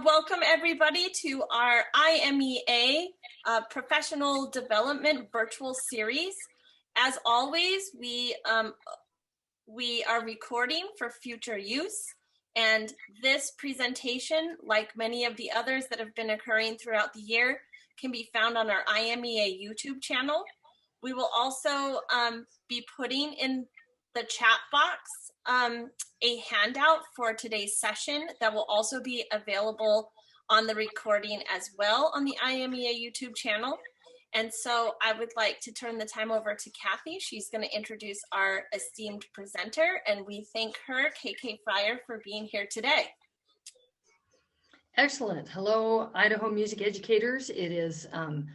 Welcome everybody to our IMEA Professional Development Virtual Series. As always, we are recording for future use, and this presentation, like many of the others that have been occurring throughout the year, can be found on our IMEA YouTube channel. We will also be putting in the chat box a handout for today's session that will also be available on the recording as well on the IMEA YouTube channel. And so I would like to turn the time over to Kathy. She's going to introduce our esteemed presenter, and we thank her, KK Friar, for being here today. Excellent. Hello, Idaho music educators. It is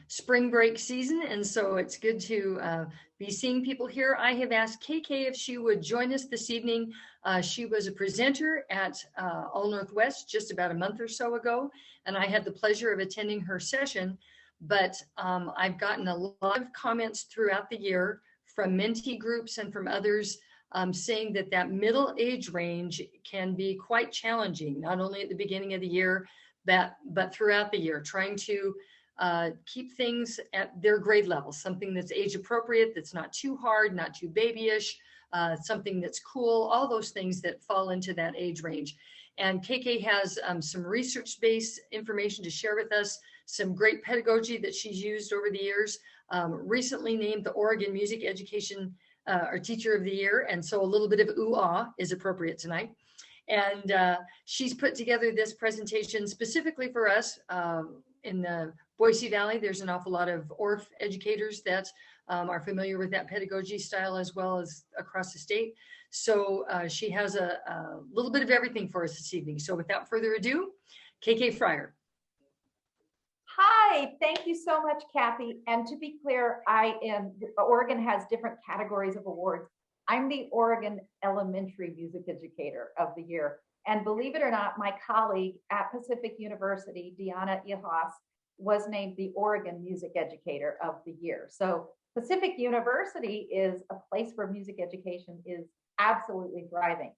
spring break season, and so it's good to be seeing people here. I have asked KK if she would join us this evening. She was a presenter at All Northwest just about a month or so ago, and I had the pleasure of attending her session. But I've gotten a lot of comments throughout the year from mentee groups and from others saying that middle age range can be quite challenging, not only at the beginning of the year, but throughout the year, trying to keep things at their grade level, something that's age appropriate, that's not too hard, not too babyish, something that's cool, all those things that fall into that age range. And KK has some research-based information to share with us, some great pedagogy that she's used over the years, recently named the Oregon Music Education our Teacher of the Year, and so a little bit of ooh-ah is appropriate tonight. And she's put together this presentation specifically for us in the Boise Valley. There's an awful lot of ORF educators that are familiar with that pedagogy style as well as across the state. So she has a little bit of everything for us this evening. So without further ado, KK Friar. Hi, thank you so much, Kathy. And to be clear, Oregon has different categories of awards. I'm the Oregon Elementary Music Educator of the Year. And believe it or not, my colleague at Pacific University, Deanna Ihas, was named the Oregon Music Educator of the Year. So Pacific University is a place where music education is absolutely thriving.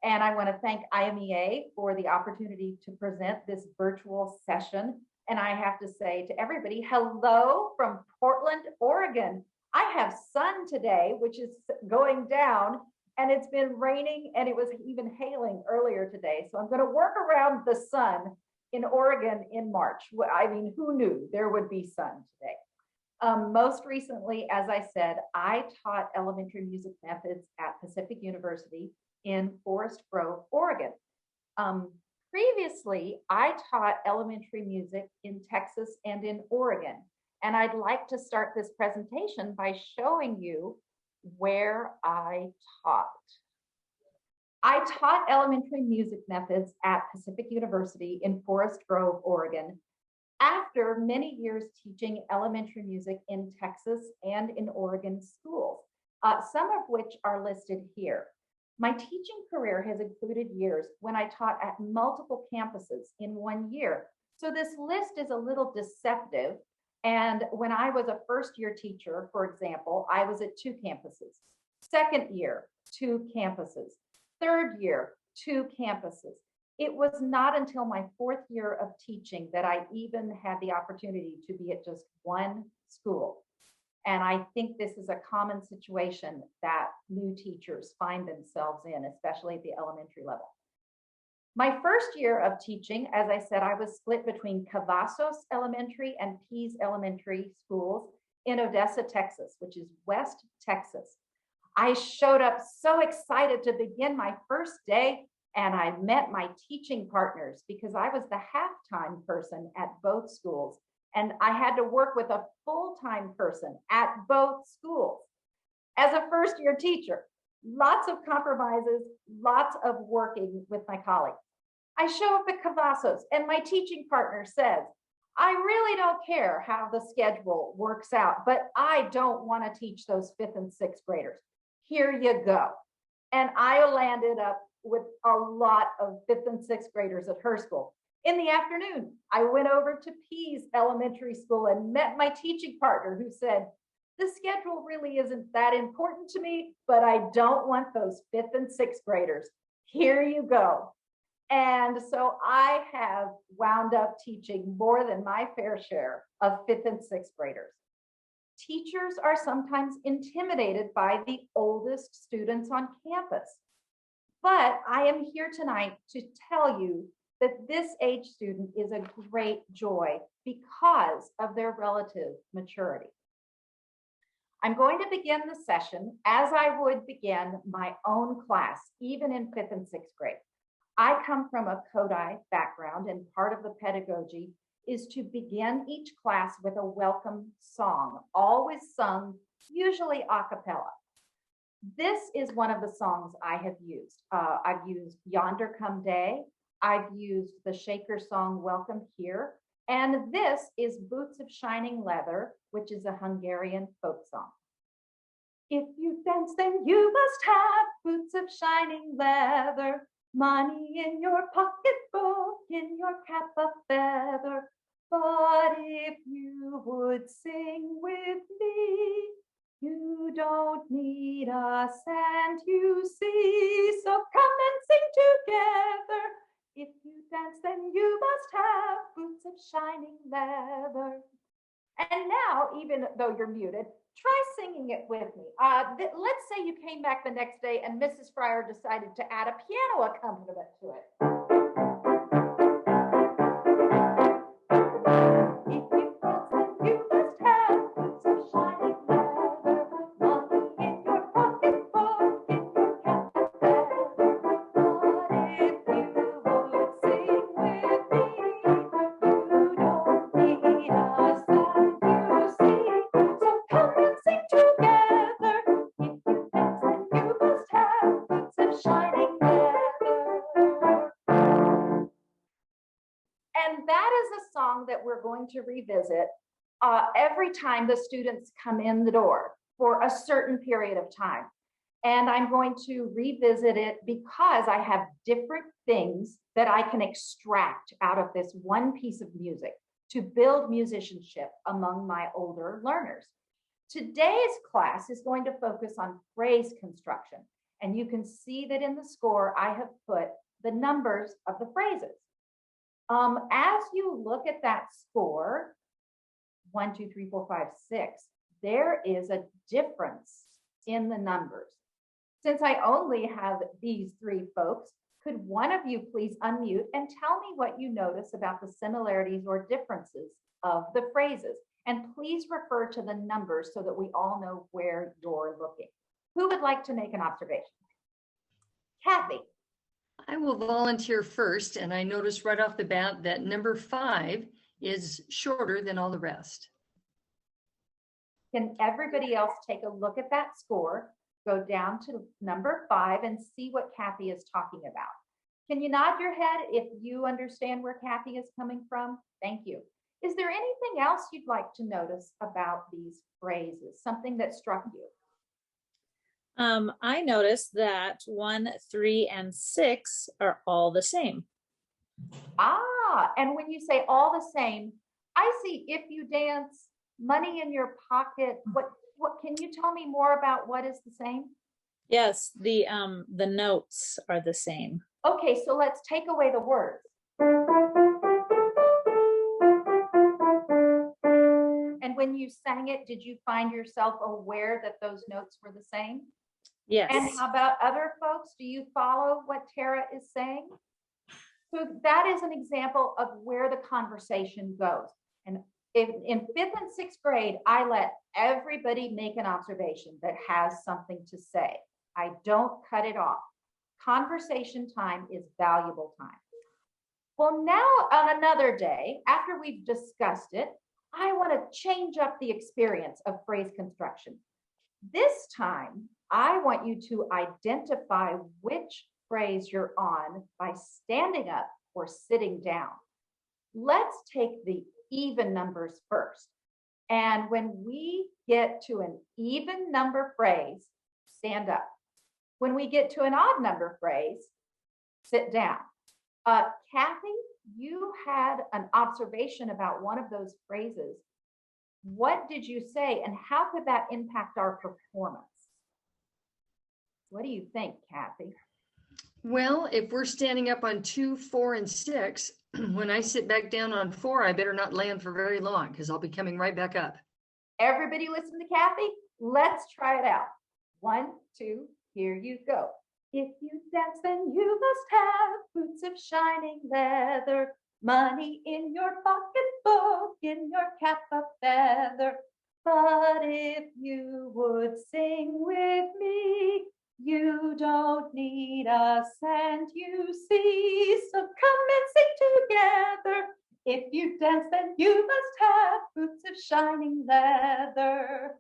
And I want to thank IMEA for the opportunity to present this virtual session. And I have to say to everybody, hello from Portland, Oregon. I have sun today, which is going down, and it's been raining, and it was even hailing earlier today. So I'm going to work around the sun in Oregon in March. I mean, who knew there would be sun today? Most recently, as I said, I taught elementary music methods at Pacific University in Forest Grove, Oregon. Previously, I taught elementary music in Texas and in Oregon, and I'd like to start this presentation by showing you where I taught. I taught elementary music methods at Pacific University in Forest Grove, Oregon, after many years teaching elementary music in Texas and in Oregon schools, some of which are listed here. My teaching career has included years when I taught at multiple campuses in 1 year. So this list is a little deceptive. And when I was a first-year teacher, for example, I was at 2 campuses. Second year, 2 campuses. Third year, 2 campuses. It was not until my 4th year of teaching that I even had the opportunity to be at just 1 school. And I think this is a common situation that new teachers find themselves in, especially at the elementary level. My first year of teaching, as I said, I was split between Cavazos Elementary and Pease Elementary schools in Odessa, Texas, which is West Texas. I showed up so excited to begin my first day, and I met my teaching partners because I was the half-time person at both schools. And I had to work with a full-time person at both schools. As a first-year teacher, lots of compromises, lots of working with my colleagues. I show up at Cavazos, and my teaching partner says, I really don't care how the schedule works out, but I don't want to teach those 5th and 6th graders. Here you go. And I landed up with a lot of 5th and 6th graders at her school. In the afternoon, I went over to Pease Elementary School and met my teaching partner who said, the schedule really isn't that important to me, but I don't want those 5th and 6th graders. Here you go. And so I have wound up teaching more than my fair share of 5th and 6th graders. Teachers are sometimes intimidated by the oldest students on campus. But I am here tonight to tell you that this age student is a great joy because of their relative maturity. I'm going to begin the session as I would begin my own class, even in 5th and 6th grade. I come from a Kodai background, and part of the pedagogy is to begin each class with a welcome song, always sung, usually a cappella. This is one of the songs I have used. I've used Yonder Come Day. I've used the Shaker song, Welcome Here. And this is Boots of Shining Leather, which is a Hungarian folk song. If you dance, then you must have boots of shining leather, money in your pocketbook, in your cap of feather. But if you would sing with me, you don't need a cent, you see. So come and sing together. If you dance, then you must have boots of shining leather. And now, even though you're muted, try singing it with me. Let's say you came back the next day and Mrs. Friar decided to add a piano accompaniment to it. That we're going to revisit every time the students come in the door for a certain period of time. And I'm going to revisit it because I have different things that I can extract out of this one piece of music to build musicianship among my older learners. Today's class is going to focus on phrase construction. And you can see that in the score, I have put the numbers of the phrases. As you look at that score, 1, 2, 3, 4, 5, 6, there is a difference in the numbers. Since I only have these 3 folks, could one of you please unmute and tell me what you notice about the similarities or differences of the phrases? And please refer to the numbers so that we all know where you're looking. Who would like to make an observation? Kathy. I will volunteer first, and I noticed right off the bat that number 5 is shorter than all the rest. Can everybody else take a look at that score, go down to number 5 and see what Kathy is talking about? Can you nod your head if you understand where Kathy is coming from? Thank you. Is there anything else you'd like to notice about these phrases, something that struck you? I noticed that 1, 3, and 6 are all the same. And when you say all the same, I see if you dance, money in your pocket. What can you tell me more about what is the same? Yes, the notes are the same. Okay, so let's take away the words. And when you sang it, did you find yourself aware that those notes were the same? Yes. And how about other folks? Do you follow what Tara is saying? So that is an example of where the conversation goes. And in 5th and 6th grade, I let everybody make an observation that has something to say. I don't cut it off. Conversation time is valuable time. Well, now on another day, after we've discussed it, I want to change up the experience of phrase construction. This time, I want you to identify which phrase you're on by standing up or sitting down. Let's take the even numbers first. And when we get to an even number phrase, stand up. When we get to an odd number phrase, sit down. Kathy, you had an observation about one of those phrases. What did you say, and how could that impact our performance? What do you think, Kathy? Well, if we're standing up on 2, 4, and 6, when I sit back down on 4, I better not land for very long because I'll be coming right back up. Everybody listen to Kathy? Let's try it out. 1, 2, here you go. If you dance, then you must have boots of shining leather, money in your pocketbook, in your cap of feather. But if you would sing with me, you don't need a cent, you see. So come and sing together. If you dance, then you must have boots of shining leather.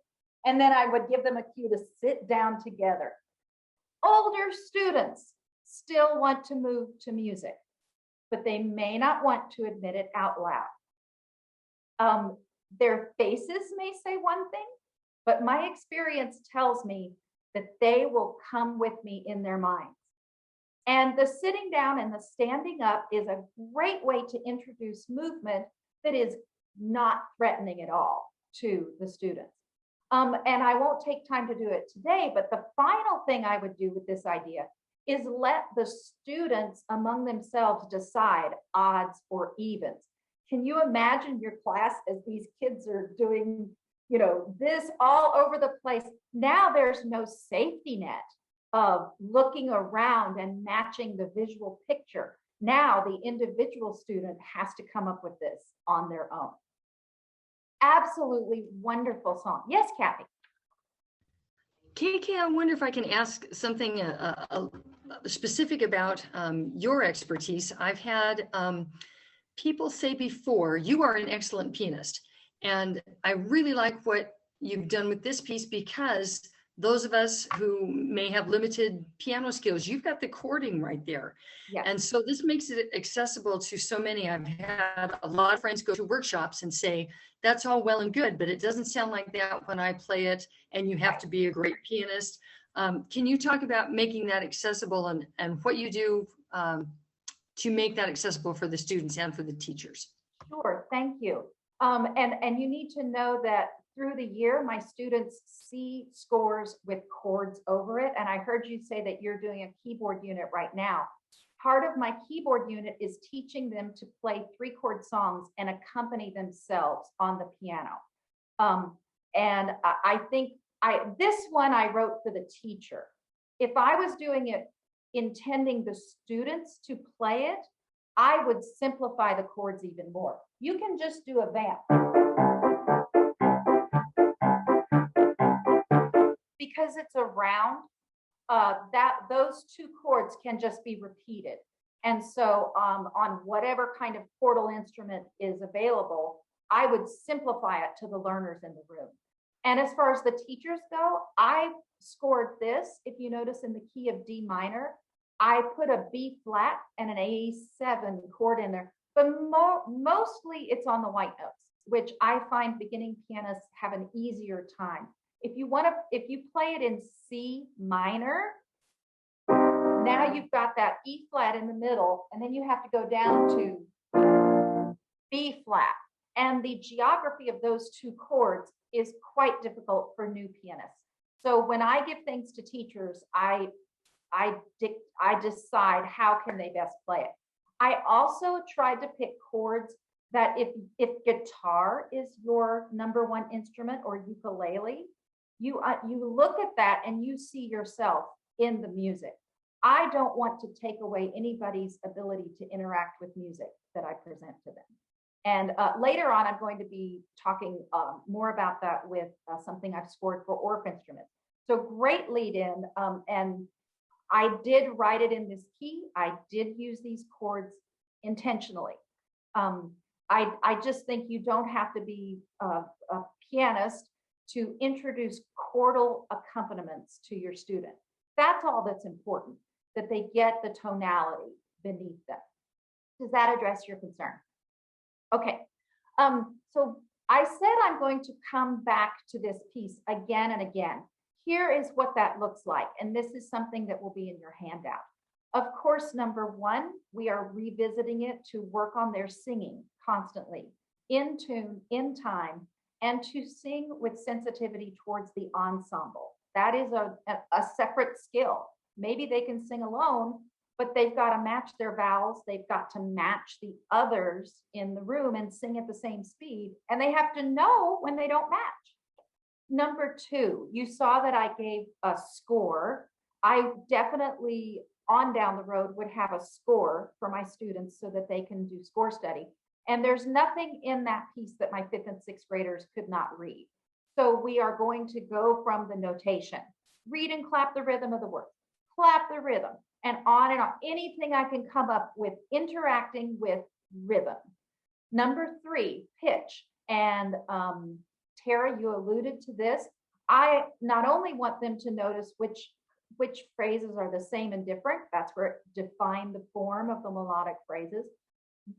And then I would give them a cue to sit down together. Older students still want to move to music, but they may not want to admit it out loud. Their faces may say one thing, but my experience tells me that they will come with me in their minds. And the sitting down and the standing up is a great way to introduce movement that is not threatening at all to the students. And I won't take time to do it today, but the final thing I would do with this idea is let the students among themselves decide odds or evens. Can you imagine your class as these kids are doing, this all over the place? Now there's no safety net of looking around and matching the visual picture. Now the individual student has to come up with this on their own. Absolutely wonderful song. Yes, Kathy. KK, I wonder if I can ask something specific about your expertise. I've had people say before, you are an excellent pianist. And I really like what you've done with this piece because those of us who may have limited piano skills, you've got the chording right there. Yes. And so this makes it accessible to so many. I've had a lot of friends go to workshops and say, that's all well and good, but it doesn't sound like that when I play it, and you have to be a great pianist. Can you talk about making that accessible and what you do to make that accessible for the students and for the teachers? Sure, thank you. And you need to know that through the year, my students see scores with chords over it. And I heard you say that you're doing a keyboard unit right now. Part of my keyboard unit is teaching them to play 3-chord songs and accompany themselves on the piano. And I think this one I wrote for the teacher. If I was doing it intending the students to play it, I would simplify the chords even more. You can just do a vamp. Because it's a round, those 2 chords can just be repeated. And so on whatever kind of chordal instrument is available, I would simplify it to the learners in the room. And as far as the teachers go, I scored this, if you notice, in the key of D minor. I put a B flat and an A7 chord in there, but mostly it's on the white notes, which I find beginning pianists have an easier time. If you play it in C minor, now you've got that E flat in the middle, and then you have to go down to B flat. And the geography of those 2 chords is quite difficult for new pianists. So when I give things to teachers, I decide how can they best play it. I also tried to pick chords that if guitar is your number 1 instrument or ukulele, you look at that and you see yourself in the music. I don't want to take away anybody's ability to interact with music that I present to them. And later on, I'm going to be talking more about that with something I've scored for Orff instruments. So great lead in, and I did write it in this key. I did use these chords intentionally. I just think you don't have to be a pianist to introduce chordal accompaniments to your student. That's all that's important, that they get the tonality beneath them. Does that address your concern? Okay, so I said I'm going to come back to this piece again and again. Here is what that looks like, and this is something that will be in your handout. Of course, number 1, we are revisiting it to work on their singing constantly, in tune, in time, and to sing with sensitivity towards the ensemble. That is a separate skill. Maybe they can sing alone, but they've got to match their vowels. They've got to match the others in the room and sing at the same speed. And they have to know when they don't match. Number two, you saw that I gave a score. I definitely on down the road would have a score for my students so that they can do score study. And there's nothing in that piece that my 5th and 6th graders could not read. So we are going to go from the notation, read and clap the rhythm of the word, clap the rhythm, and on, anything I can come up with interacting with rhythm. Number three, pitch. And Tara, you alluded to this. I not only want them to notice which phrases are the same and different, that's where it defined the form of the melodic phrases.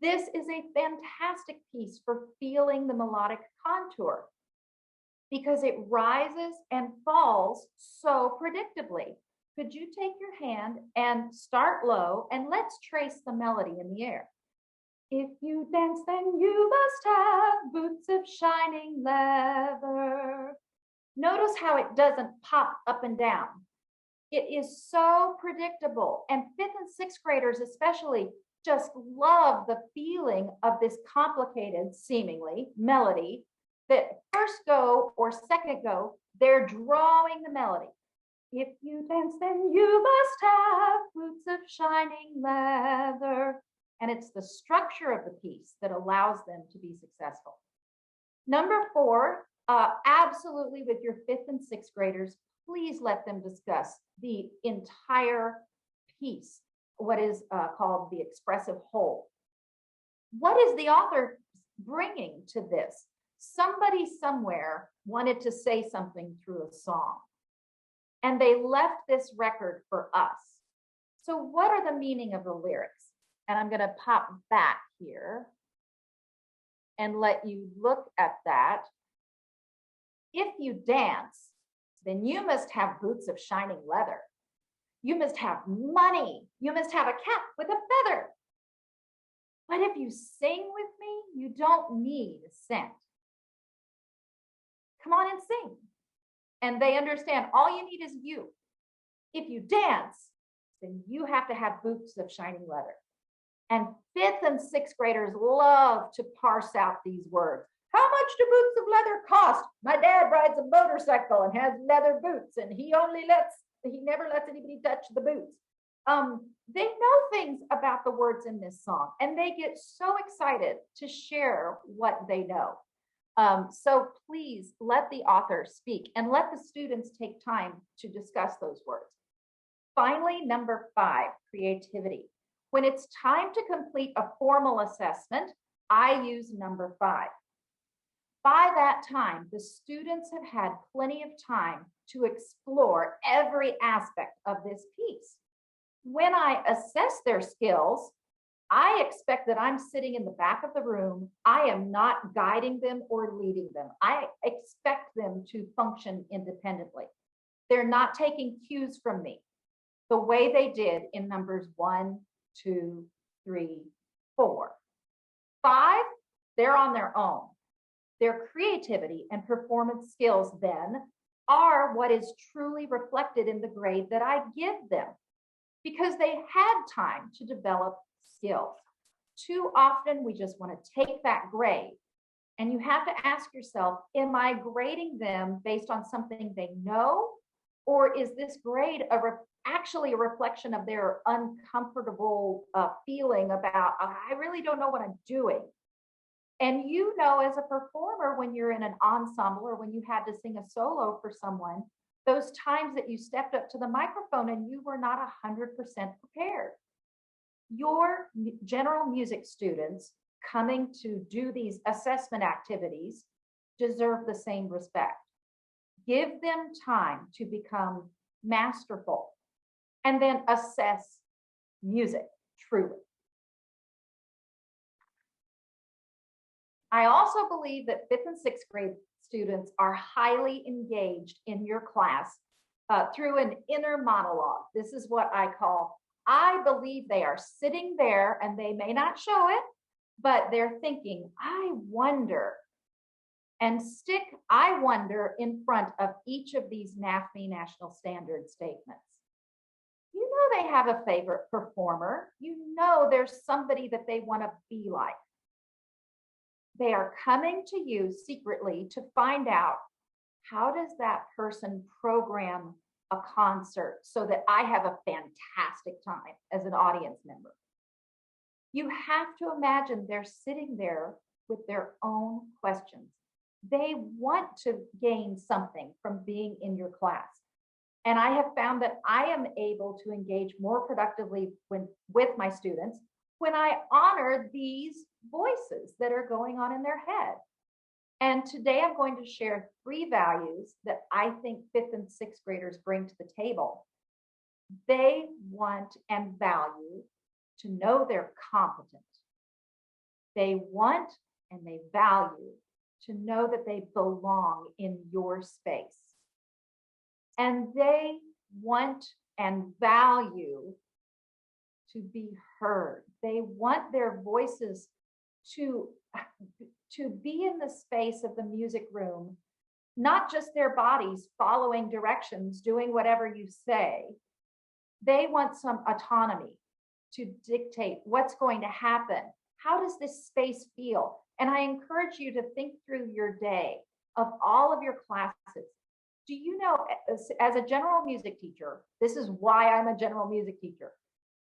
This is a fantastic piece for feeling the melodic contour because it rises and falls so predictably. Could you take your hand and start low and let's trace the melody in the air? If you dance, then you must have boots of shining leather. Notice how it doesn't pop up and down. It is so predictable. And 5th and 6th graders especially just love the feeling of this complicated, seemingly, melody that first go or second go, they're drawing the melody. If you dance, then you must have boots of shining leather. And it's the structure of the piece that allows them to be successful. Number four, absolutely with your 5th and 6th graders, please let them discuss the entire piece, what is called the expressive whole. What is the author bringing to this? Somebody somewhere wanted to say something through a song, and they left this record for us. So what are the meaning of the lyrics? And I'm going to pop back here and let you look at that. If you dance, then you must have boots of shining leather. You must have money. You must have a cap with a feather. But if you sing with me, you don't need a cent. Come on and sing. And they understand all you need is you. If you dance, then you have to have boots of shining leather. And 5th and 6th graders love to parse out these words. How much do boots of leather cost? My dad rides a motorcycle and has leather boots, and he never lets anybody touch the boots. They know things about the words in this song, and they get so excited to share what they know. So please let the author speak and let the students take time to discuss those words. Finally, number 5, creativity. When it's time to complete a formal assessment, I use number 5. By that time, the students have had plenty of time to explore every aspect of this piece. When I assess their skills, I expect that I'm sitting in the back of the room. I am not guiding them or leading them. I expect them to function independently. They're not taking cues from me the way they did in numbers 1, 2, 3, 4. 5, they're on their own. Their creativity and performance skills then are what is truly reflected in the grade that I give them because they had time to develop skills. Too often we just want to take that grade, and you have to ask yourself, am I grading them based on something they know, or is this grade actually a reflection of their uncomfortable feeling about, I really don't know what I'm doing? And you know, as a performer, when you're in an ensemble or when you had to sing a solo for someone, those times that you stepped up to the microphone and you were not 100% prepared. Your general music students coming to do these assessment activities deserve the same respect. Give them time to become masterful and then assess music truly. I also believe that 5th and 6th grade students are highly engaged in your class through an inner monologue. This is what I call, I believe they are sitting there and they may not show it, but they're thinking, I wonder, and stick I wonder in front of each of these NAFME National Standard statements. You know they have a favorite performer. You know there's somebody that they want to be like. They are coming to you secretly to find out, how does that person program a concert so that I have a fantastic time as an audience member? You have to imagine they're sitting there with their own questions. They want to gain something from being in your class. And I have found that I am able to engage more productively with my students when I honor these voices that are going on in their head. And today I'm going to share 3 values that I think 5th and 6th graders bring to the table. They want and value to know they're competent. They want and they value to know that they belong in your space. And they want and value to be heard. They want their voices to be in the space of the music room, not just their bodies following directions, doing whatever you say. They want some autonomy to dictate what's going to happen. How does this space feel? And I encourage you to think through your day of all of your classes. Do you know, as a general music teacher, this is why I'm a general music teacher.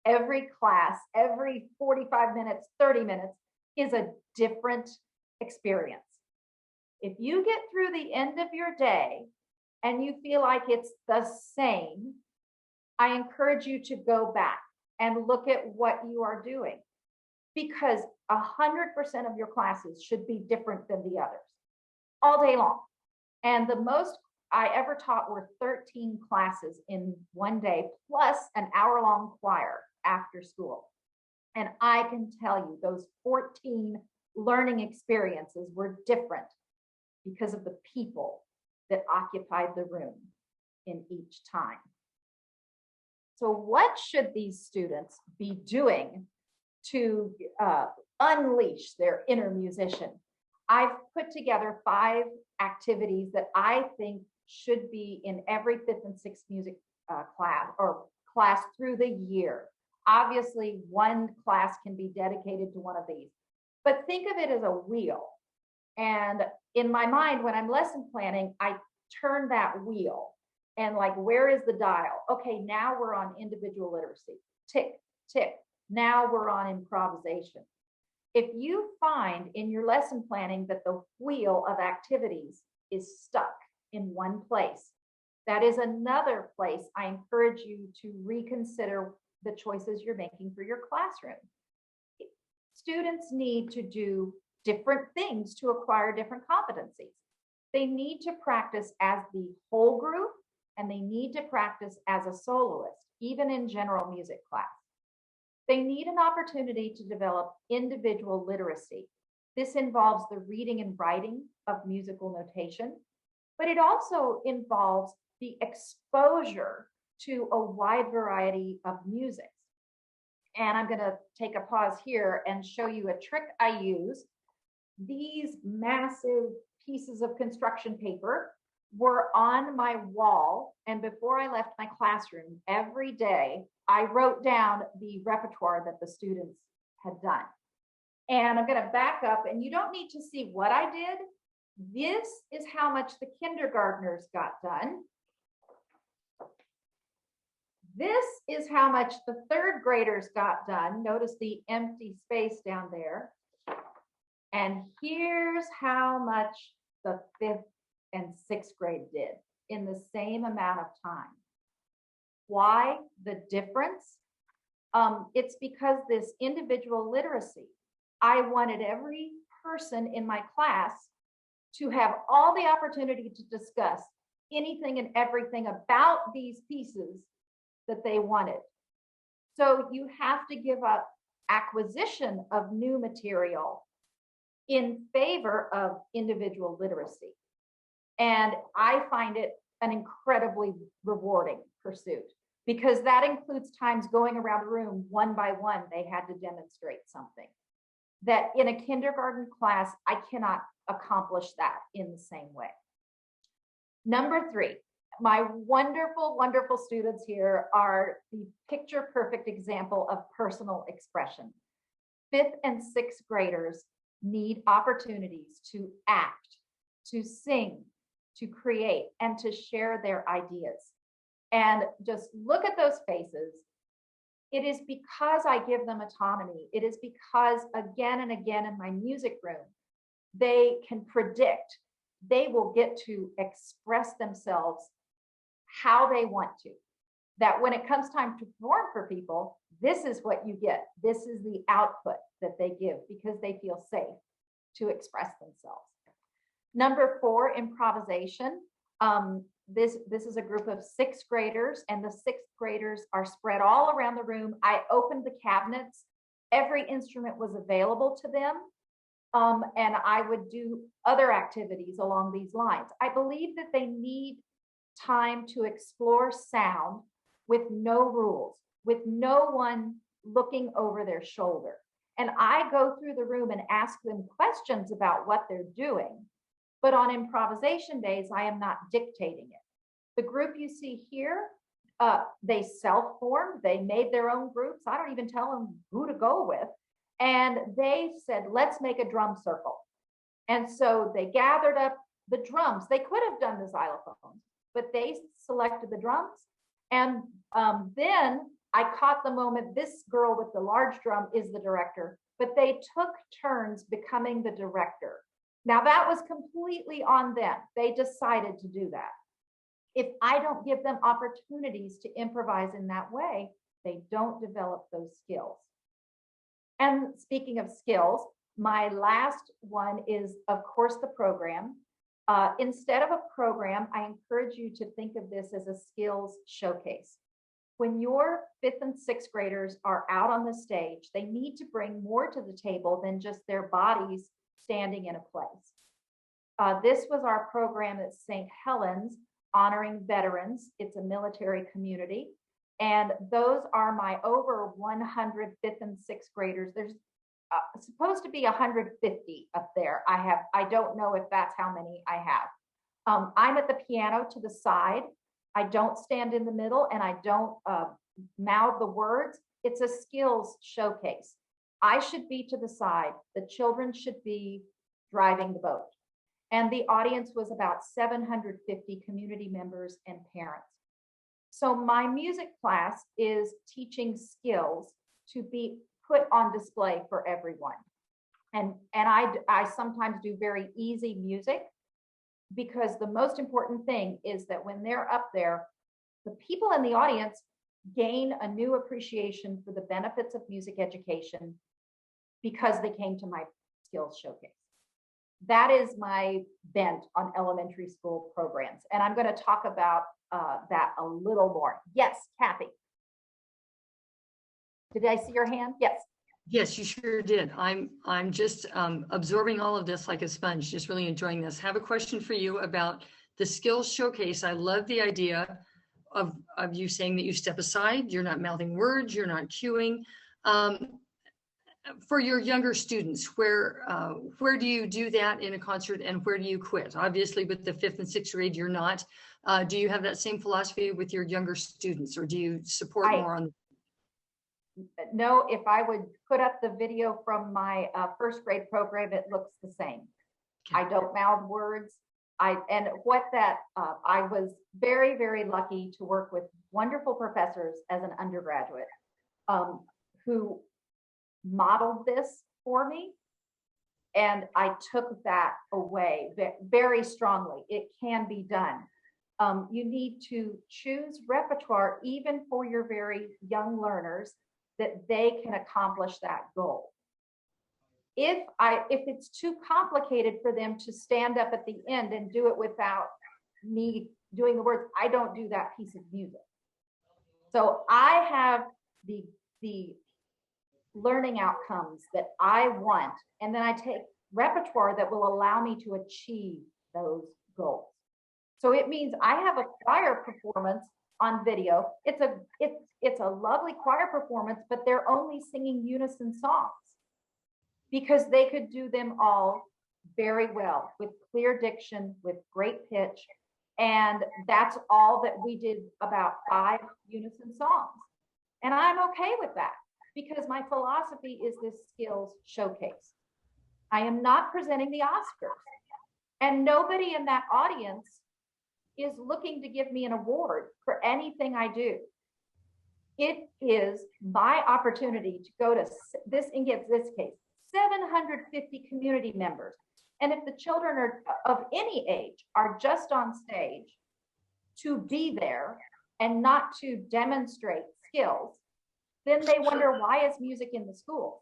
Every class, every 45 minutes, 30 minutes is a different experience. If you get through the end of your day and you feel like it's the same, I encourage you to go back and look at what you are doing, because 100% of your classes should be different than the others all day long. And the most I ever taught were 13 classes in one day, plus an hour-long choir after school. And I can tell you those 14 learning experiences were different because of the people that occupied the room in each time. So what should these students be doing to unleash their inner musician? I've put together 5 activities that I think should be in every 5th and 6th music class through the year. Obviously, one class can be dedicated to one of these, but think of it as a wheel. And in my mind, when I'm lesson planning, I turn that wheel and like, where is the dial? Okay, now we're on individual literacy. Tick, tick. Now we're on improvisation. If you find in your lesson planning that the wheel of activities is stuck in one place, that is another place I encourage you to reconsider the choices you're making for your classroom. Students need to do different things to acquire different competencies. They need to practice as the whole group, and they need to practice as a soloist, even in general music class. They need an opportunity to develop individual literacy. This involves the reading and writing of musical notation, but it also involves the exposure to a wide variety of music. And I'm going to take a pause here and show you a trick I use. These massive pieces of construction paper were on my wall, and before I left my classroom every day, I wrote down the repertoire that the students had done. And I'm going to back up, and you don't need to see what I did. This is how much the kindergartners got done. This is how much the 3rd graders got done. Notice the empty space down there. And here's how much the 5th and 6th grade did in the same amount of time. Why the difference? It's because this individual literacy, I wanted every person in my class to have all the opportunity to discuss anything and everything about these pieces that they wanted. So you have to give up acquisition of new material in favor of individual literacy. And I find it an incredibly rewarding pursuit, because that includes times going around the room one by one. They had to demonstrate something that in a kindergarten class, I cannot accomplish that in the same way. Number 3, My wonderful, wonderful students here are the picture perfect example of personal expression. 5th and 6th graders need opportunities to act, to sing, to create, and to share their ideas. And just look at those faces. It is because I give them autonomy. It is because again and again in my music room, they can predict, they will get to express themselves how they want to. That when it comes time to perform for people, this is what you get. This is the output that they give because they feel safe to express themselves. Number 4, improvisation. This is a group of 6th graders, and the 6th graders are spread all around the room. I opened the cabinets. Every instrument was available to them. And I would do other activities along these lines. I believe that they need time to explore sound with no rules, with no one looking over their shoulder. And I go through the room and ask them questions about what they're doing. But on improvisation days, I am not dictating it. The group you see here, they self-formed, they made their own groups. I don't even tell them who to go with. And they said, let's make a drum circle. And so they gathered up the drums. They could have done the xylophones, but they selected the drums. And then I caught the moment, this girl with the large drum is the director, but they took turns becoming the director. Now that was completely on them. They decided to do that. If I don't give them opportunities to improvise in that way, they don't develop those skills. And speaking of skills, my last one is, of course, the program. Instead of a program, I encourage you to think of this as a skills showcase. When your 5th and 6th graders are out on the stage, they need to bring more to the table than just their bodies standing in a place. This was our program at St. Helens, honoring veterans. It's a military community. And those are my over 100 5th and 6th graders. There's supposed to be 150 up there. I don't know if that's how many I have. I'm at the piano to the side. I don't stand in the middle and I don't mouth the words. It's a skills showcase. I should be to the side. The children should be driving the boat. And the audience was about 750 community members and parents. So my music class is teaching skills to be put on display for everyone. And I sometimes do very easy music because the most important thing is that when they're up there, the people in the audience gain a new appreciation for the benefits of music education because they came to my skills showcase. That is my bent on elementary school programs. And I'm going to talk about that a little more. Yes, Kathy. Did I see your hand? Yes. Yes, you sure did. I'm just absorbing all of this like a sponge, just really enjoying this. Have a question for you about the skills showcase. I love the idea of you saying that you step aside, you're not mouthing words, you're not cueing. For your younger students, where do you do that in a concert and where do you quit? Obviously with the 5th and 6th grade, you're not. Do you have that same philosophy with your younger students or do you support more on? No, if I would put up the video from my 1st grade program, it looks the same. Okay. I don't mouth words. I was very, very lucky to work with wonderful professors as an undergraduate who modeled this for me. And I took that away very strongly. It can be done. You need to choose repertoire, even for your very young learners, that they can accomplish that goal. If it's too complicated for them to stand up at the end and do it without me doing the words, I don't do that piece of music. So I have the learning outcomes that I want, and then I take repertoire that will allow me to achieve those goals. So it means I have a choir performance on video. It's a lovely choir performance, but they're only singing unison songs because they could do them all very well with clear diction, with great pitch. And that's all that we did, about 5 unison songs. And I'm okay with that because my philosophy is this skills showcase. I am not presenting the Oscars, and nobody in that audience is looking to give me an award for anything I do. It is my opportunity to go to this, in this case, 750 community members. And if the children are of any age are just on stage to be there and not to demonstrate skills, then they wonder, why is music in the schools?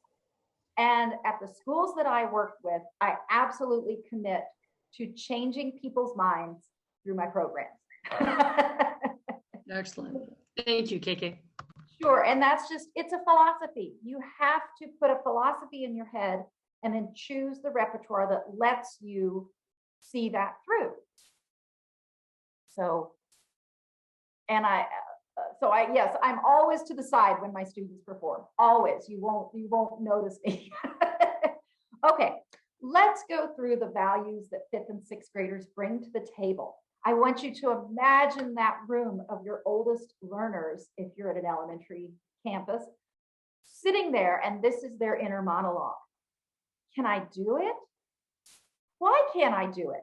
And at the schools that I work with, I absolutely commit to changing people's minds through my programs. Excellent. Thank you, KK. Sure. And that's just, it's a philosophy. You have to put a philosophy in your head and then choose the repertoire that lets you see that through. So, and yes, I'm always to the side when my students perform. Always. You won't notice me. Okay, let's go through the values that 5th and 6th graders bring to the table. I want you to imagine that room of your oldest learners, if you're at an elementary campus, sitting there, and this is their inner monologue. Can I do it? Why can't I do it?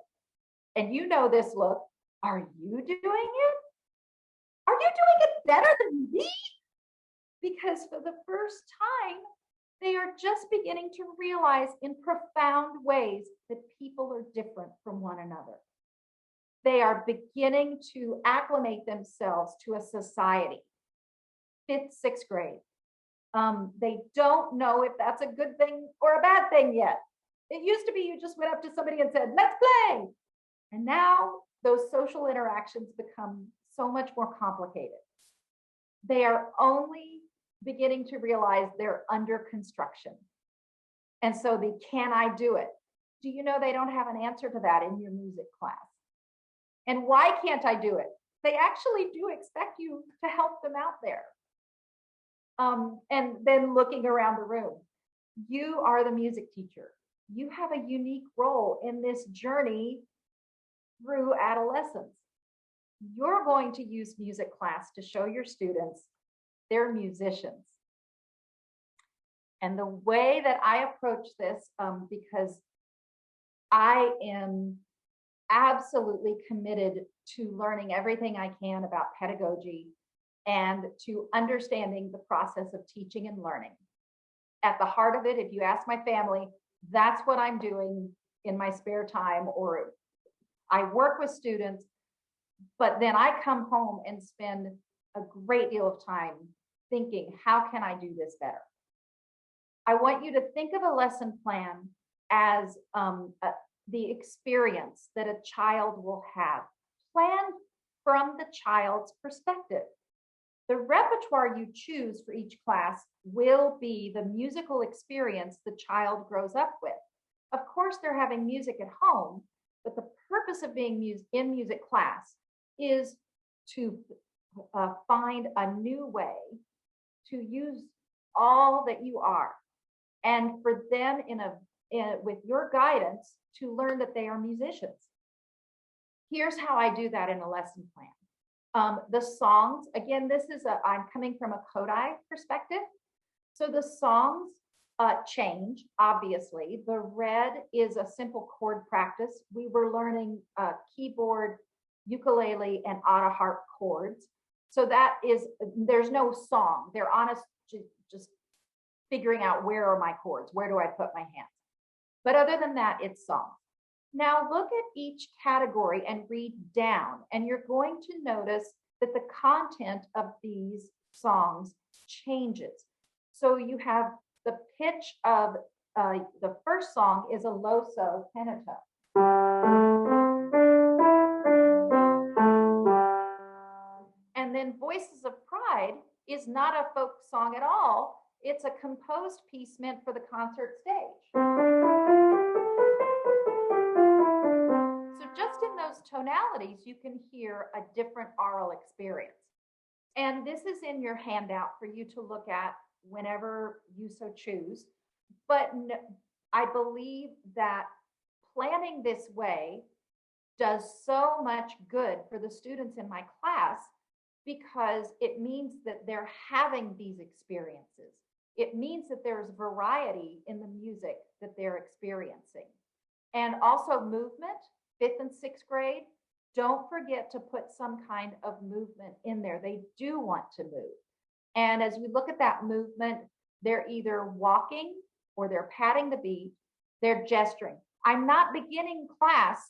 And you know this look. Are you doing it? Are you doing it better than me? Because for the first time, they are just beginning to realize in profound ways that people are different from one another. They are beginning to acclimate themselves to a society. 5th, 6th grade. They don't know if that's a good thing or a bad thing yet. It used to be you just went up to somebody and said, let's play. And now those social interactions become so much more complicated. They are only beginning to realize they're under construction. And so the can I do it? Do you know they don't have an answer to that in your music class? And why can't I do it? They actually do expect you to help them out there. And then looking around the room, you are the music teacher. You have a unique role in this journey through adolescence. You're going to use music class to show your students they're musicians. And the way that I approach this, because I am absolutely committed to learning everything I can about pedagogy and to understanding the process of teaching and learning. At the heart of it, if you ask my family, that's what I'm doing in my spare time, or I work with students, but then I come home and spend a great deal of time thinking, how can I do this better? I want you to think of a lesson plan as the experience that a child will have, planned from the child's perspective. The repertoire you choose for each class will be the musical experience the child grows up with. Of course, they're having music at home, but the purpose of being in music class is to find a new way to use all that you are, and for them with your guidance to learn that they are musicians. Here's how I do that in a lesson plan. The songs, again, I'm coming from a Kodai perspective. So the songs change, obviously. The red is a simple chord practice. We were learning keyboard, ukulele, and auto harp chords. So there's no song. They're honest, just figuring out where are my chords, where do I put my hands. But other than that, it's song. Now look at each category and read down, and you're going to notice that the content of these songs changes. So you have the pitch of the first song is a low-so pentatone. And then Voices of Pride is not a folk song at all. It's a composed piece meant for the concert stage. So just in those tonalities, you can hear a different aural experience. And this is in your handout for you to look at whenever you so choose. But I believe that planning this way does so much good for the students in my class because it means that they're having these experiences. It means that there's variety in the music that they're experiencing. And also movement, 5th and 6th grade, don't forget to put some kind of movement in there. They do want to move. And as we look at that movement, they're either walking or they're patting the beat, they're gesturing. I'm not beginning class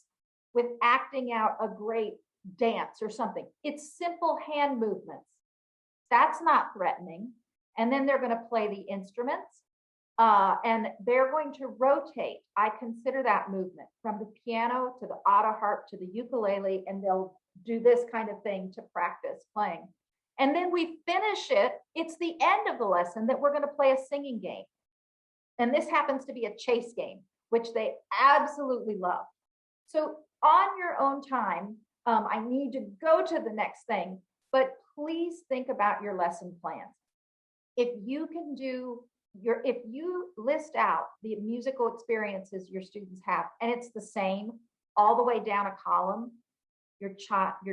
with acting out a great dance or something. It's simple hand movements. That's not threatening. And then they're going to play the instruments and they're going to rotate. I consider that movement from the piano to the auto harp to the ukulele, and they'll do this kind of thing to practice playing. And then we finish it. It's the end of the lesson that we're going to play a singing game. And this happens to be a chase game, which they absolutely love. So on your own time, I need to go to the next thing, but please think about your lesson plans. If you can do if you list out the musical experiences your students have, and it's the same all the way down a column, your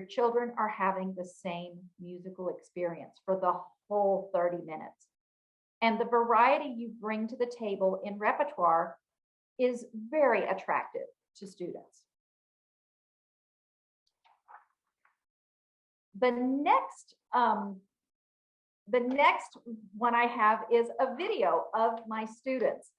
children are having the same musical experience for the whole 30 minutes. And the variety you bring to the table in repertoire is very attractive to students. The next one I have is a video of my students.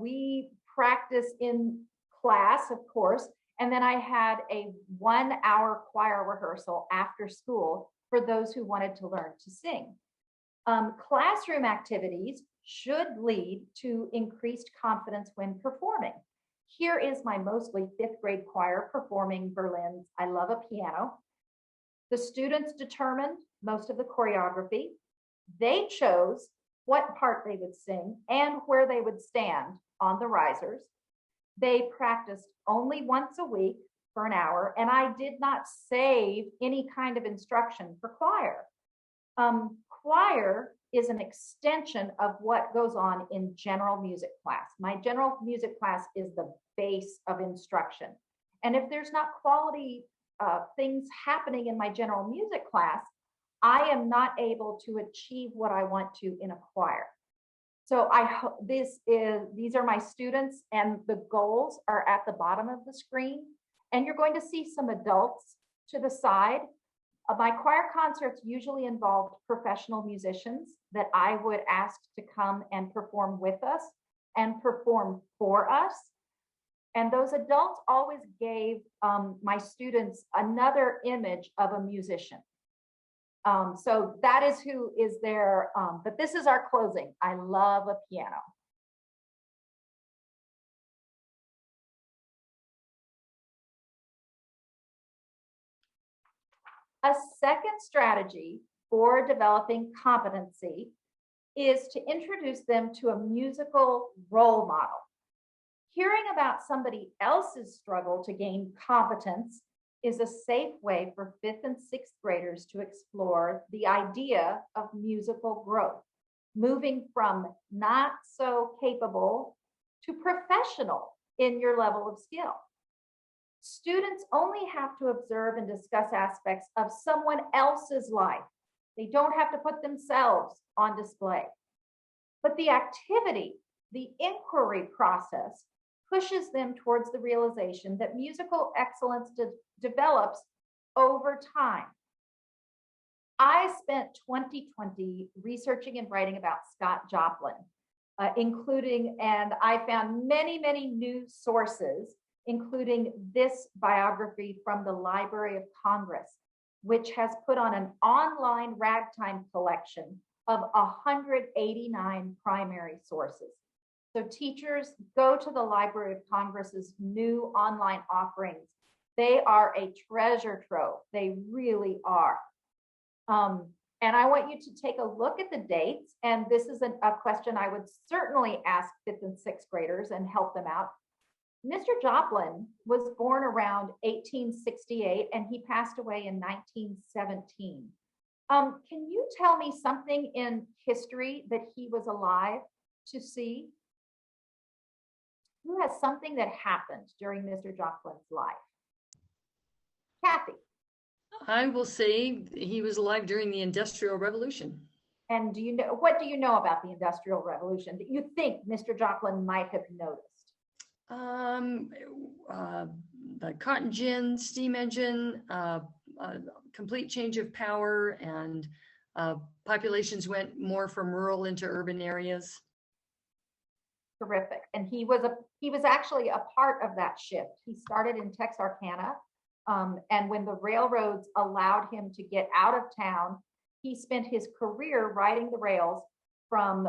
We practice in class, of course, and then I had a 1-hour choir rehearsal after school for those who wanted to learn to sing. Classroom activities should lead to increased confidence when performing. Here is my mostly 5th grade choir performing Berlin's I Love a Piano. The students determined most of the choreography. They chose what part they would sing and where they would stand on the risers. They practiced only once a week for an hour, and I did not save any kind of instruction for choir. Choir is an extension of what goes on in general music class. My general music class is the base of instruction. And if there's not quality things happening in my general music class, I am not able to achieve what I want to in a choir. So these are my students, and the goals are at the bottom of the screen. And you're going to see some adults to the side. My choir concerts usually involved professional musicians that I would ask to come and perform with us and perform for us. And those adults always gave my students another image of a musician. So that is who is there. But this is our closing. I love a piano. A second strategy for developing competency is to introduce them to a musical role model. Hearing about somebody else's struggle to gain competence is a safe way for 5th and 6th graders to explore the idea of musical growth, moving from not so capable to professional in your level of skill. Students only have to observe and discuss aspects of someone else's life. They don't have to put themselves on display. But the activity, the inquiry process, pushes them towards the realization that musical excellence develops over time. I spent 2020 researching and writing about Scott Joplin, and I found many, many news sources, including this biography from the Library of Congress, which has put on an online ragtime collection of 189 primary sources. So teachers, go to the Library of Congress's new online offerings. They are a treasure trove. They really are. And I want you to take a look at the dates. And this is a question I would certainly ask 5th and 6th graders and help them out. Mr. Joplin was born around 1868 and he passed away in 1917. Can you tell me something in history that he was alive to see? Who has something that happened during Mr. Joplin's life? Kathy. I will say he was alive during the Industrial Revolution. And what do you know about the Industrial Revolution that you think Mr. Joplin might have noticed? The cotton gin, steam engine, complete change of power, and populations went more from rural into urban areas. Terrific. And he was actually a part of that shift. He started in Texarkana, and when the railroads allowed him to get out of town, he spent his career riding the rails from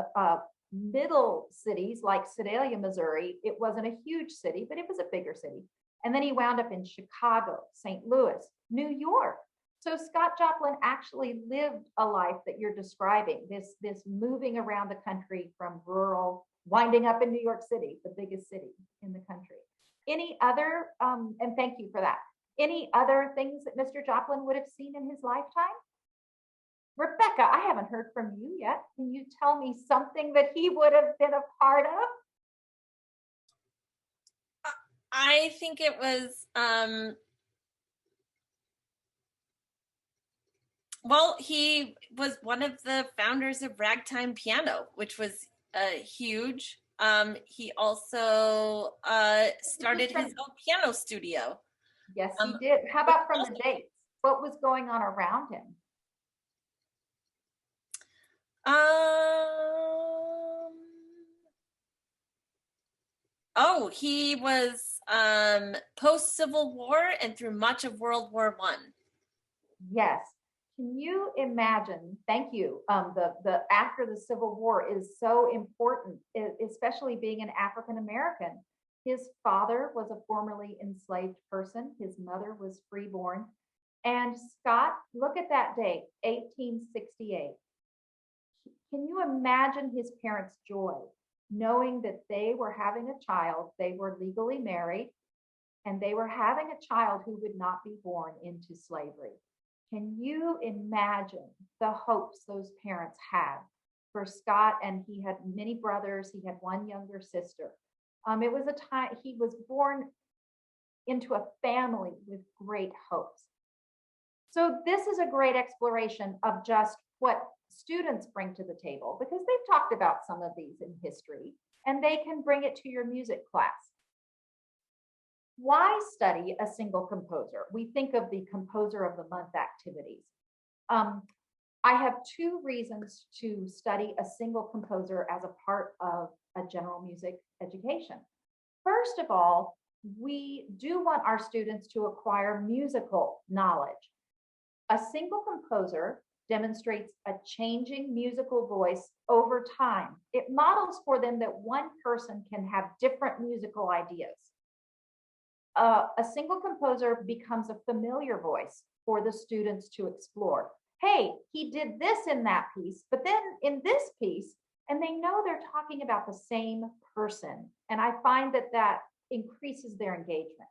middle cities like Sedalia, Missouri. It wasn't a huge city, but it was a bigger city. And then he wound up in Chicago, St. Louis, New York. So Scott Joplin actually lived a life that you're describing, this moving around the country from rural, winding up in New York City, the biggest city in the country. Any other, and thank you for that, any other things that Mr. Joplin would have seen in his lifetime? Rebecca, I haven't heard from you yet. Can you tell me something that he would have been a part of? I think it was, well, he was one of the founders of ragtime piano, which was huge. He also started his own piano studio. Yes, he did. How about from the dates? What was going on around him? Oh, he was post-Civil War and through much of World War I. Yes. Can you imagine? Thank you. The after the Civil War is so important, especially being an African American. His father was a formerly enslaved person. His mother was freeborn. And Scott, look at that date, 1868. Can you imagine his parents' joy, knowing that they were having a child, they were legally married, and they were having a child who would not be born into slavery? Can you imagine the hopes those parents had for Scott? And he had many brothers. He had one younger sister. It was a time he was born into a family with great hopes. So this is a great exploration of just what students bring to the table, because they've talked about some of these in history, and they can bring it to your music class. Why study a single composer? We think of the composer of the month activities. I have two reasons to study a single composer as a part of a general music education. First of all, we do want our students to acquire musical knowledge. A single composer demonstrates a changing musical voice over time. It models for them that one person can have different musical ideas. A single composer becomes a familiar voice for the students to explore. Hey, he did this in that piece, but then in this piece, and they know they're talking about the same person. And I find that that increases their engagement.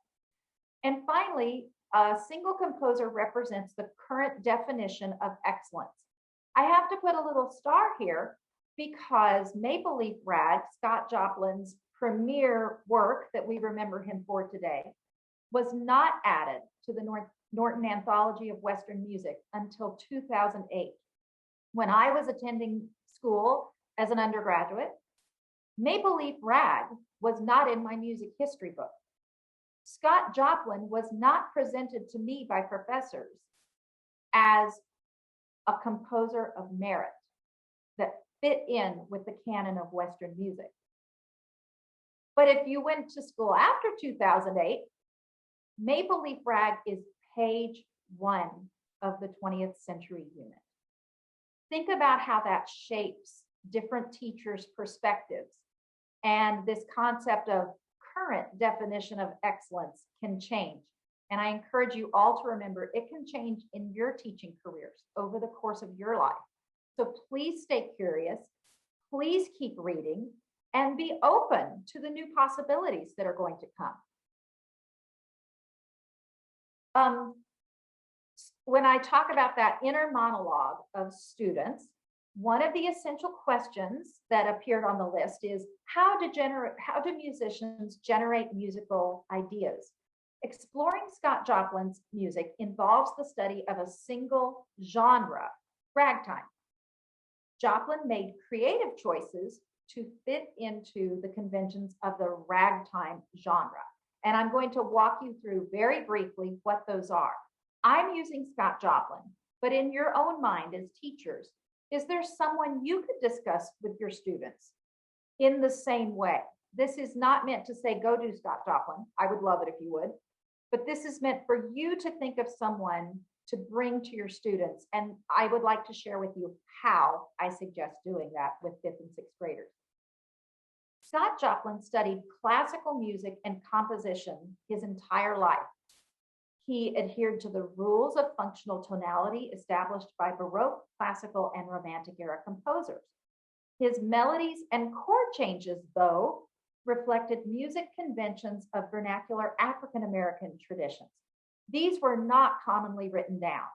And finally, a single composer represents the current definition of excellence. I have to put a little star here because Maple Leaf Rag, Scott Joplin's premier work that we remember him for today, was not added to the Norton Anthology of Western Music until 2008. When I was attending school as an undergraduate, Maple Leaf Rag was not in my music history book. Scott Joplin was not presented to me by professors as a composer of merit that fit in with the canon of Western music. But if you went to school after 2008, Maple Leaf Rag is page 1 of the 20th century unit. Think about how that shapes different teachers' perspectives, and this concept of current definition of excellence can change. And I encourage you all to remember it can change in your teaching careers over the course of your life. So please stay curious, please keep reading, and be open to the new possibilities that are going to come. When I talk about that inner monologue of students, one of the essential questions that appeared on the list is how do musicians generate musical ideas? Exploring Scott Joplin's music involves the study of a single genre, ragtime. Joplin made creative choices to fit into the conventions of the ragtime genre. And I'm going to walk you through very briefly what those are. I'm using Scott Joplin, but in your own mind as teachers, is there someone you could discuss with your students in the same way? This is not meant to say, go do Scott Joplin. I would love it if you would. But this is meant for you to think of someone to bring to your students. And I would like to share with you how I suggest doing that with 5th and 6th graders. Scott Joplin studied classical music and composition his entire life. He adhered to the rules of functional tonality established by Baroque, classical, and Romantic era composers. His melodies and chord changes, though, reflected music conventions of vernacular African American traditions. These were not commonly written down.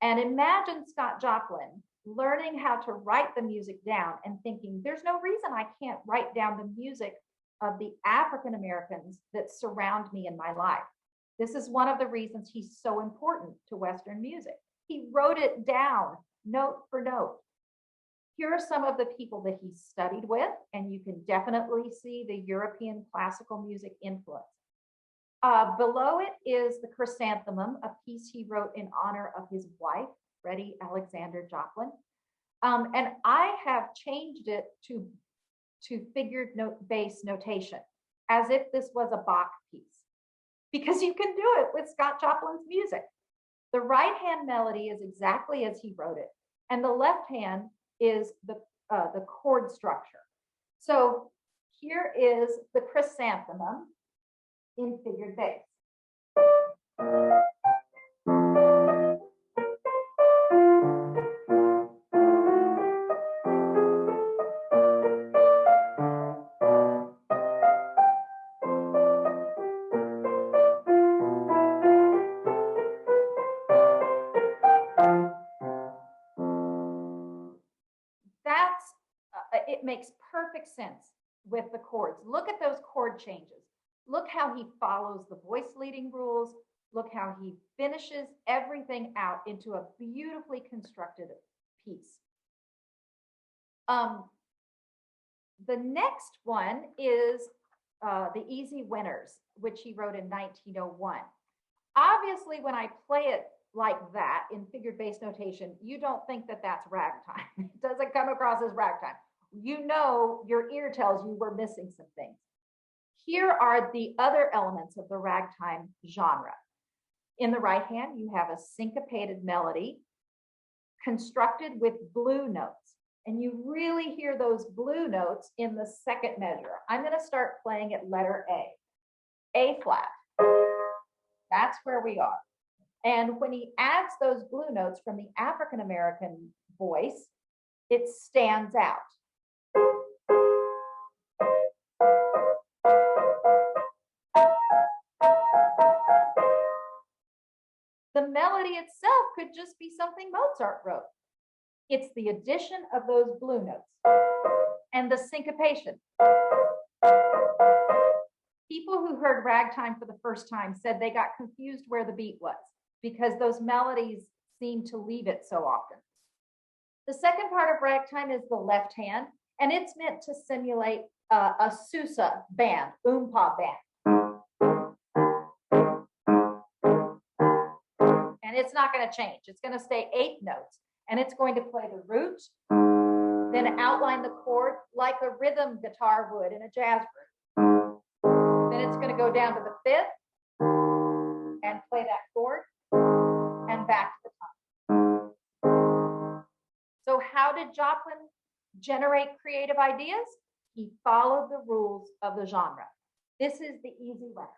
And imagine Scott Joplin learning how to write the music down and thinking, there's no reason I can't write down the music of the African Americans that surround me in my life. This is one of the reasons he's so important to Western music. He wrote it down note for note. Here are some of the people that he studied with, and you can definitely see the European classical music influence. Below it is the Chrysanthemum, a piece he wrote in honor of his wife, Freddie Alexander Joplin. And I have changed it to figured bass notation, as if this was a Bach piece, because you can do it with Scott Joplin's music. The right hand melody is exactly as he wrote it, and the left hand is the chord structure. So here is the Chrysanthemum in figured bass. It makes perfect sense with the chords. Look at those chord changes. Look how he follows the voice leading rules. Look how he finishes everything out into a beautifully constructed piece. The next one is the Easy Winners, which he wrote in 1901. Obviously, when I play it like that in figured bass notation, you don't think that that's ragtime. It doesn't come across as ragtime. You know, your ear tells you we're missing some things. Here are the other elements of the ragtime genre. In the right hand, you have a syncopated melody constructed with blue notes. And you really hear those blue notes in the second measure. I'm going to start playing at letter A. A flat. That's where we are. And when he adds those blue notes from the African American voice, it stands out. The melody itself could just be something Mozart wrote. It's the addition of those blue notes and the syncopation. People who heard ragtime for the first time said they got confused where the beat was because those melodies seem to leave it so often. The second part of ragtime is the left hand, and it's meant to simulate a Sousa band, oompa band. And it's not going to change. It's going to stay 8 notes, and it's going to play the root, then outline the chord like a rhythm guitar would in a jazz group. Then it's going to go down to the 5th and play that chord and back to the top. So how did Joplin generate creative ideas? He followed the rules of the genre. This is the Easy Winners.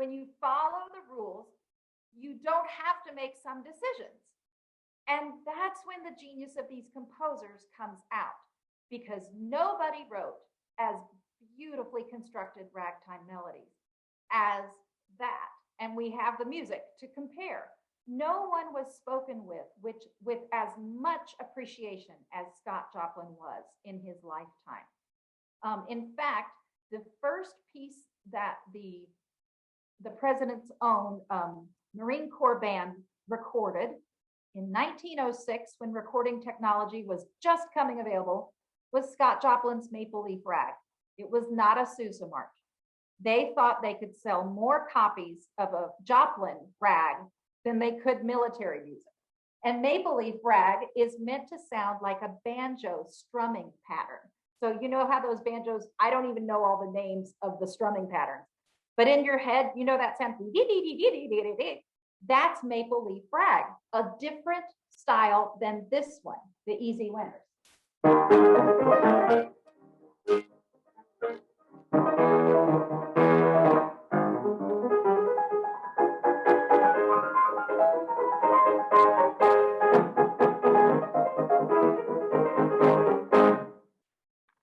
when you follow the rules, you don't have to make some decisions. And that's when the genius of these composers comes out, because nobody wrote as beautifully constructed ragtime melodies as that. And we have the music to compare. No one was spoken with as much appreciation as Scott Joplin was in his lifetime. In fact, the first piece that the president's own Marine Corps band recorded in 1906, when recording technology was just coming available, was Scott Joplin's Maple Leaf Rag. It was not a Sousa march. They thought they could sell more copies of a Joplin rag than they could military music. And Maple Leaf Rag is meant to sound like a banjo strumming pattern. So you know how those banjos, I don't even know all the names of the strumming patterns, but in your head, you know that sound. That's Maple Leaf Rag, a different style than this one, the Easy Winners.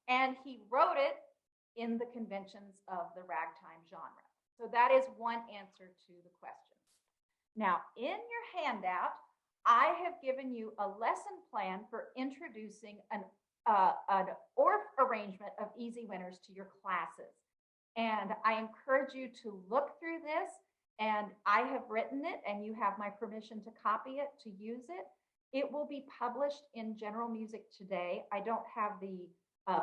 And he wrote it in the conventions of the ragtime genre. So that is one answer to the question. Now, in your handout, I have given you a lesson plan for introducing an ORF arrangement of Easy Winners to your classes. And I encourage you to look through this, and I have written it, and you have my permission to copy it, to use it. It will be published in General Music Today. I don't have the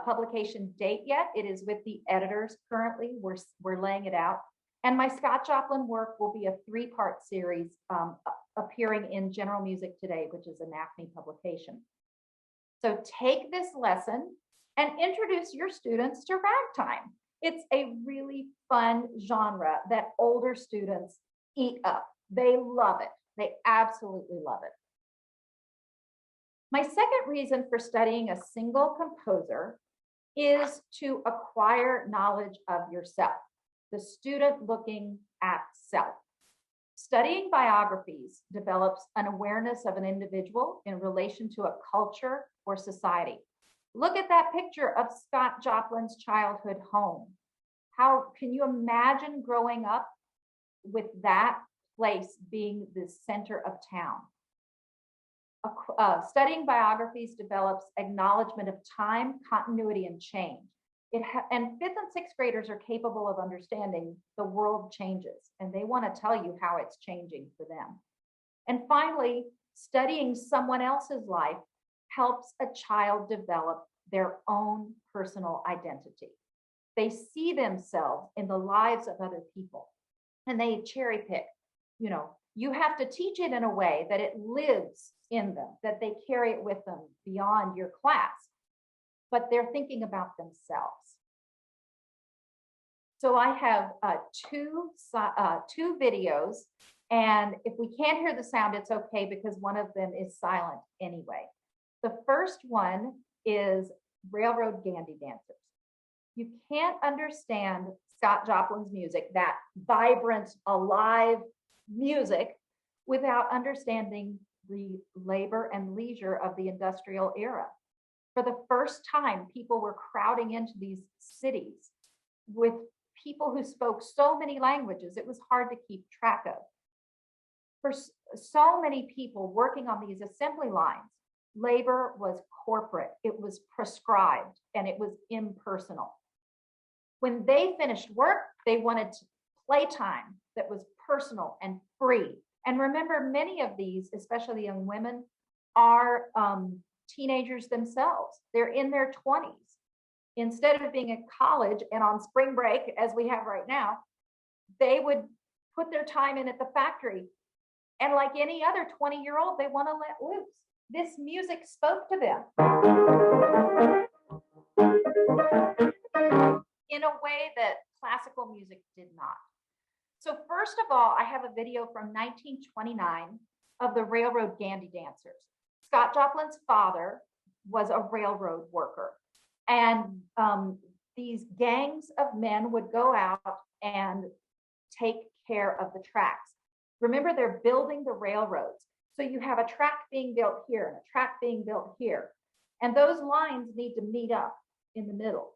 publication date yet. It is with the editors currently. We're laying it out. And my Scott Joplin work will be a 3-part series appearing in General Music Today, which is a NAFME publication. So take this lesson and introduce your students to ragtime. It's a really fun genre that older students eat up. They love it. They absolutely love it. My second reason for studying a single composer is to acquire knowledge of yourself, the student looking at self. Studying biographies develops an awareness of an individual in relation to a culture or society. Look at that picture of Scott Joplin's childhood home. How can you imagine growing up with that place being the center of town? Studying biographies develops acknowledgement of time, continuity, and change. And 5th and 6th graders are capable of understanding the world changes, and they want to tell you how it's changing for them. And finally, studying someone else's life helps a child develop their own personal identity. They see themselves in the lives of other people, and they cherry pick. You know, you have to teach it in a way that it lives in them, that they carry it with them beyond your class, but they're thinking about themselves. So I have two videos, and if we can't hear the sound, it's okay, because one of them is silent anyway. The first one is Railroad Gandy Dancers. You can't understand Scott Joplin's music, that vibrant, alive music, without understanding the labor and leisure of the industrial era. For the first time, people were crowding into these cities with people who spoke so many languages, it was hard to keep track of. For so many people working on these assembly lines, labor was corporate, it was prescribed, and it was impersonal. When they finished work, they wanted playtime that was personal and free. And remember, many of these, especially young women, are teenagers themselves. They're in their 20s. Instead of being at college and on spring break, as we have right now, they would put their time in at the factory. And like any other 20-year-old, they want to let loose. This music spoke to them in a way that classical music did not. So first of all, I have a video from 1929 of the Railroad Gandy Dancers. Scott Joplin's father was a railroad worker, and these gangs of men would go out and take care of the tracks. Remember, they're building the railroads. So you have a track being built here and a track being built here. And those lines need to meet up in the middle.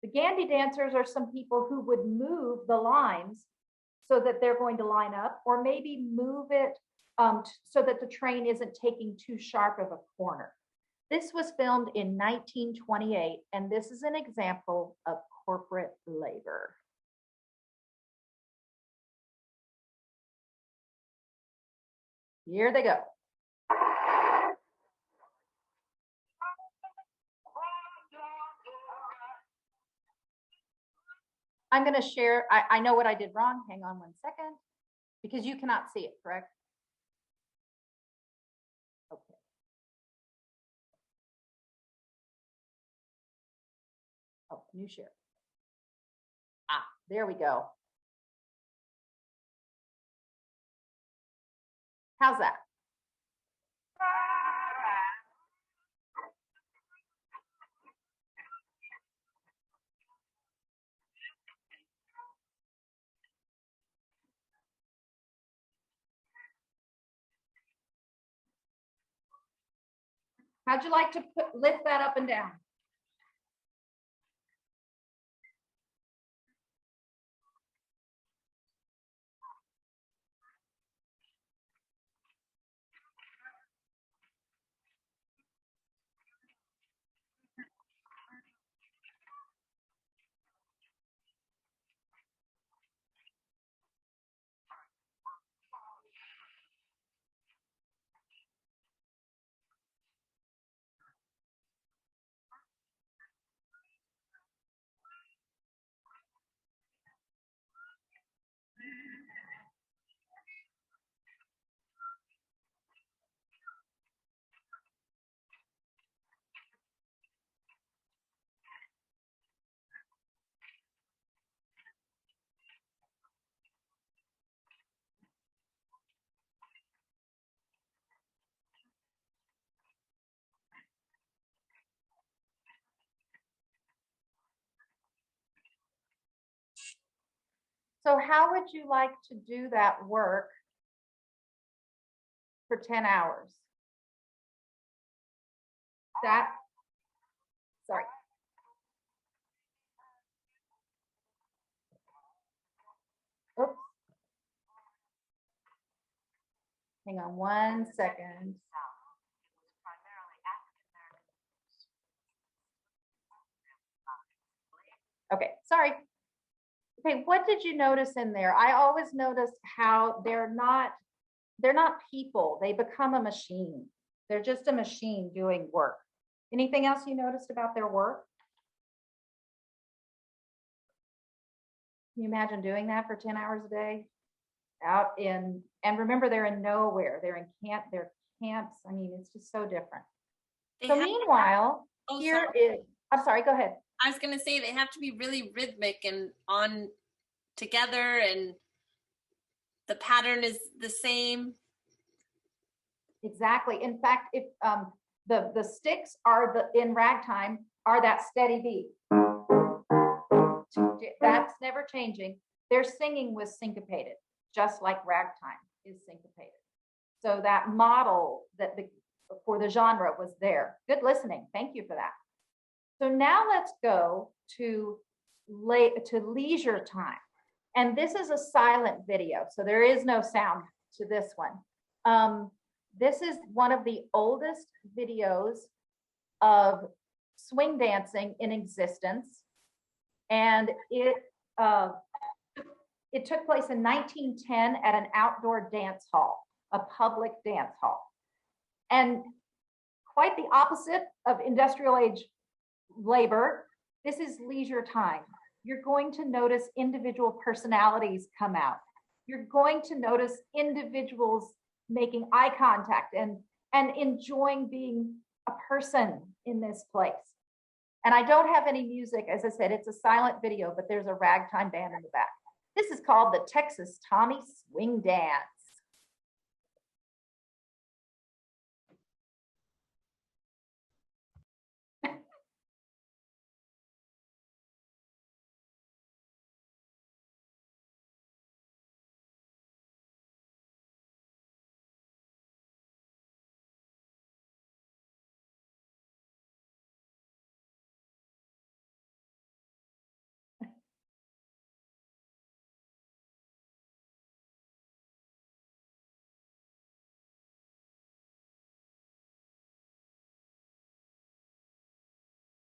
The Gandy dancers are some people who would move the lines so that they're going to line up, or maybe move it so that the train isn't taking too sharp of a corner. This was filmed in 1928, and this is an example of corporate labor. Here they go. I'm going to share. I know what I did wrong. Hang on 1 second, because you cannot see it, correct? Okay. Oh, new share. Ah, there we go. How's that? How'd you like to lift that up and down? So how would you like to do that work for 10 hours? Sorry. Oops. Hang on 1 second. Okay, sorry. Okay, what did you notice in there? I always notice how they're not people. They become a machine. They're just a machine doing work. Anything else you noticed about their work? Can you imagine doing that for 10 hours a day? And remember, they're in nowhere. They're camps. I mean, it's just so different. Meanwhile, I'm sorry, go ahead. I was going to say they have to be really rhythmic and on together, and the pattern is the same. Exactly. In fact, if the sticks are in ragtime are that steady beat. That's never changing. Their singing was syncopated, just like ragtime is syncopated. So that model for the genre was there. Good listening. Thank you for that. So now let's go to leisure time. And this is a silent video, so there is no sound to this one. This is one of the oldest videos of swing dancing in existence. And it took place in 1910 at an outdoor dance hall, a public dance hall. And quite the opposite of industrial age labor, this is leisure time. You're going to notice individual personalities come out. You're going to notice individuals making eye contact and enjoying being a person in this place. And I don't have any music. As I said, it's a silent video, but there's a ragtime band in the back. This is called the Texas Tommy Swing Dance.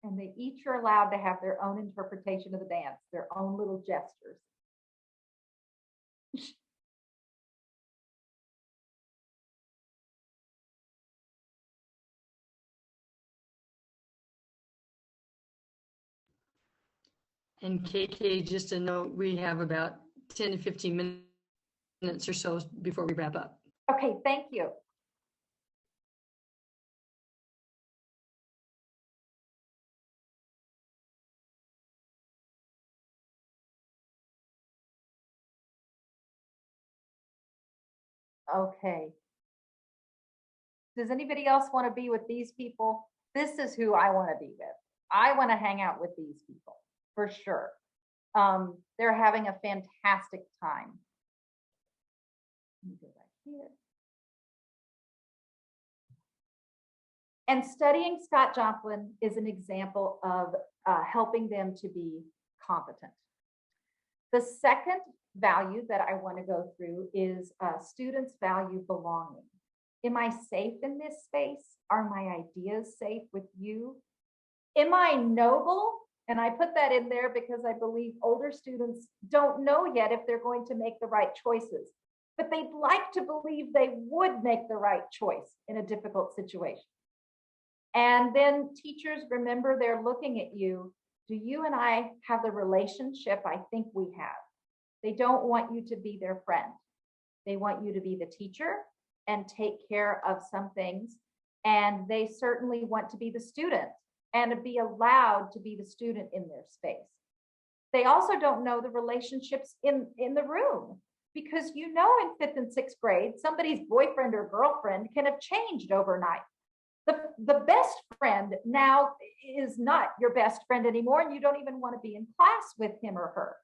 And they each are allowed to have their own interpretation of the dance, their own little gestures. And KK, just a note, we have about 10 to 15 minutes or so before we wrap up. Okay, thank you. Okay. Does anybody else want to be with these people? This is who I want to be with. I want to hang out with these people for sure. They're having a fantastic time. Let me go back here. And studying Scott Joplin is an example of helping them to be competent. The second value that I want to go through is students value belonging. Am I safe in this space? Are my ideas safe with you? Am I noble? And I put that in there because I believe older students don't know yet if they're going to make the right choices, but they'd like to believe they would make the right choice in a difficult situation. And then teachers, remember, they're looking at you. Do you and I have the relationship I think we have? They don't want you to be their friend. They want you to be the teacher and take care of some things. And they certainly want to be the student and to be allowed to be the student in their space. They also don't know the relationships in the room, because you know in 5th and 6th grade, somebody's boyfriend or girlfriend can have changed overnight. The best friend now is not your best friend anymore, and you don't even want to be in class with him or her.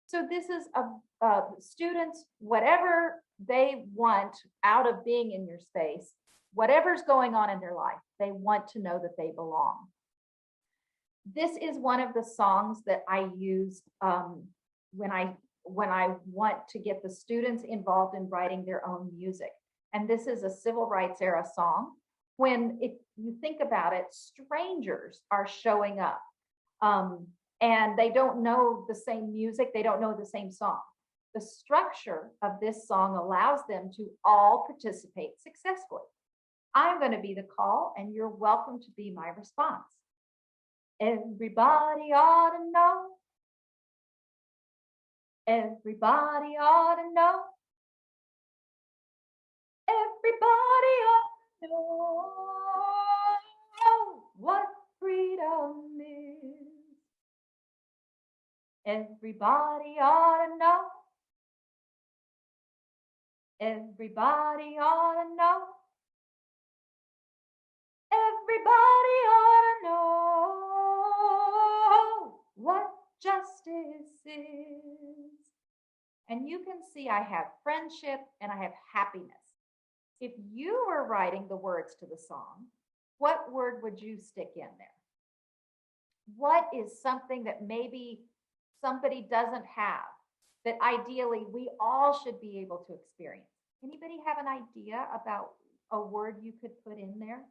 So this is students, whatever they want out of being in your space, whatever's going on in their life, they want to know that they belong. This is one of the songs that I use when I want to get the students involved in writing their own music. And this is a civil rights era song. When you think about it, strangers are showing up and they don't know the same music, they don't know the same song. The structure of this song allows them to all participate successfully. I'm going to be the call, and you're welcome to be my response. Everybody ought to know. Everybody ought to know. Everybody ought to know what freedom is. Everybody ought to know. Everybody ought to know. Everybody ought to know what justice is. And you can see I have friendship and I have happiness. If you were writing the words to the song, what word would you stick in there? What is something that maybe somebody doesn't have that ideally we all should be able to experience? Anybody have an idea about a word you could put in there?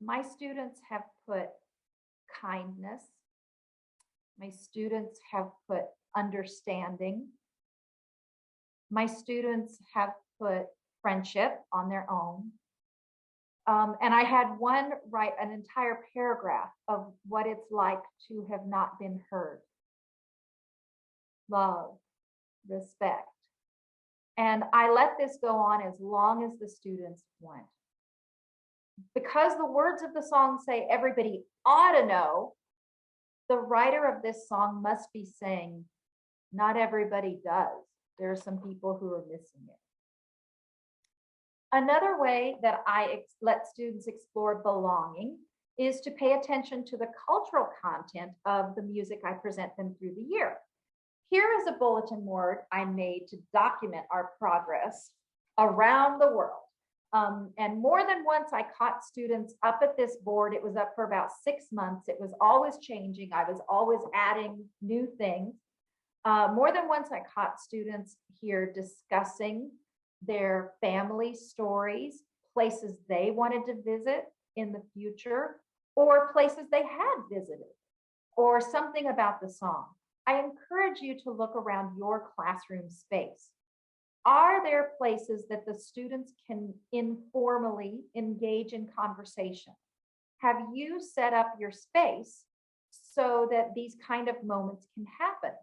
My students have put kindness. My students have put understanding. My students have put friendship on their own. And I had one write an entire paragraph of what it's like to have not been heard. Love, respect. And I let this go on as long as the students want. Because the words of the song say everybody ought to know, the writer of this song must be saying, not everybody does. There are some people who are missing it. Another way that I let students explore belonging is to pay attention to the cultural content of the music I present them through the year. Here is a bulletin board I made to document our progress around the world. And more than once I caught students up at this board. It was up for about 6 months. It was always changing. I was always adding new things. More than once I caught students here discussing their family stories, places they wanted to visit, in the future, or places they had visited, or something about the song. I encourage you to look around your classroom space. Are there places that the students can informally engage in conversation? Have you set up your space so that these kind of moments can happen?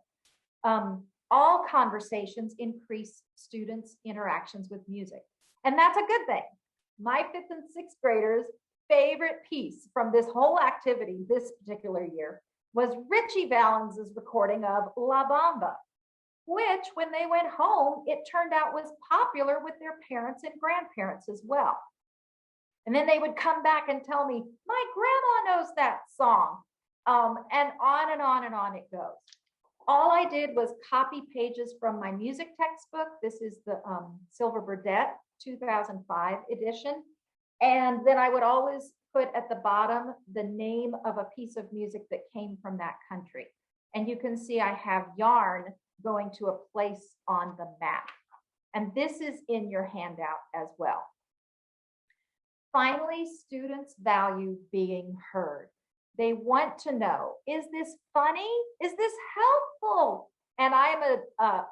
All conversations increase students' interactions with music, and that's a good thing. My 5th and 6th graders' favorite piece from this whole activity this particular year was Richie Valens' recording of La Bamba, which when they went home, it turned out was popular with their parents and grandparents as well. And then they would come back and tell me, my grandma knows that song. And on and on and on it goes. All I did was copy pages from my music textbook. This is the Silver Burdette 2005 edition. And then I would always put at the bottom the name of a piece of music that came from that country. And you can see I have yarn going to a place on the map. And this is in your handout as well. Finally, students value being heard. They want to know, is this funny? Is this helpful? And I'm a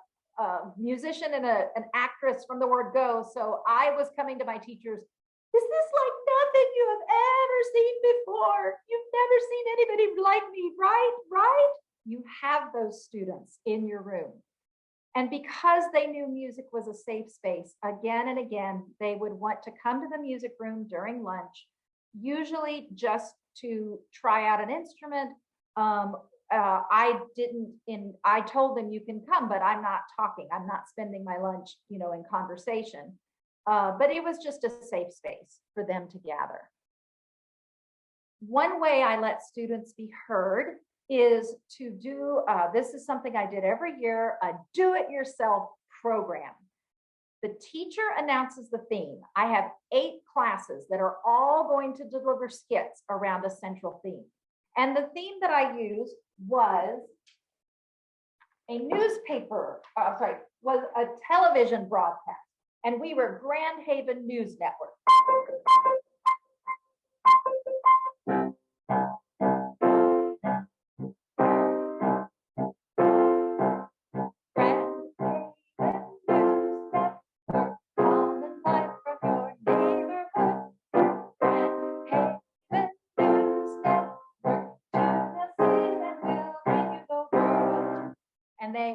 musician and an actress from the word go. So I was coming to my teachers, is this like nothing you have ever seen before? You've never seen anybody like me, right? Right? You have those students in your room. And because they knew music was a safe space, again and again, they would want to come to the music room during lunch, usually just to try out an instrument. I told them you can come, but I'm not talking. I'm not spending my lunch, in conversation. But it was just a safe space for them to gather. One way I let students be heard is to do, this is something I did every year, a do-it-yourself program. The teacher announces the theme. I have 8 classes that are all going to deliver skits around a central theme. And the theme that I used was was a television broadcast. And we were Grand Haven News Network.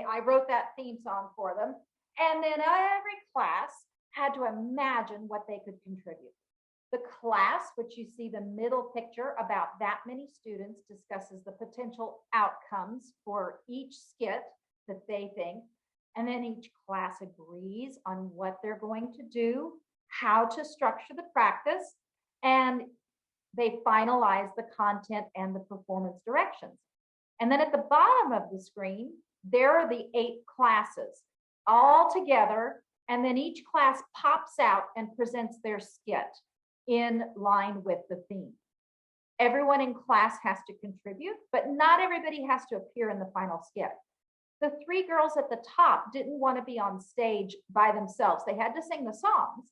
I wrote that theme song for them. And then every class had to imagine what they could contribute. The class, which you see the middle picture, about that many students, discusses the potential outcomes for each skit that they think. And then each class agrees on what they're going to do, how to structure the practice, and they finalize the content and the performance directions. And then at the bottom of the screen, there are the 8 classes all together, and then each class pops out and presents their skit in line with the theme. Everyone in class has to contribute, but not everybody has to appear in the final skit. The 3 girls at the top didn't want to be on stage by themselves. They had to sing the songs,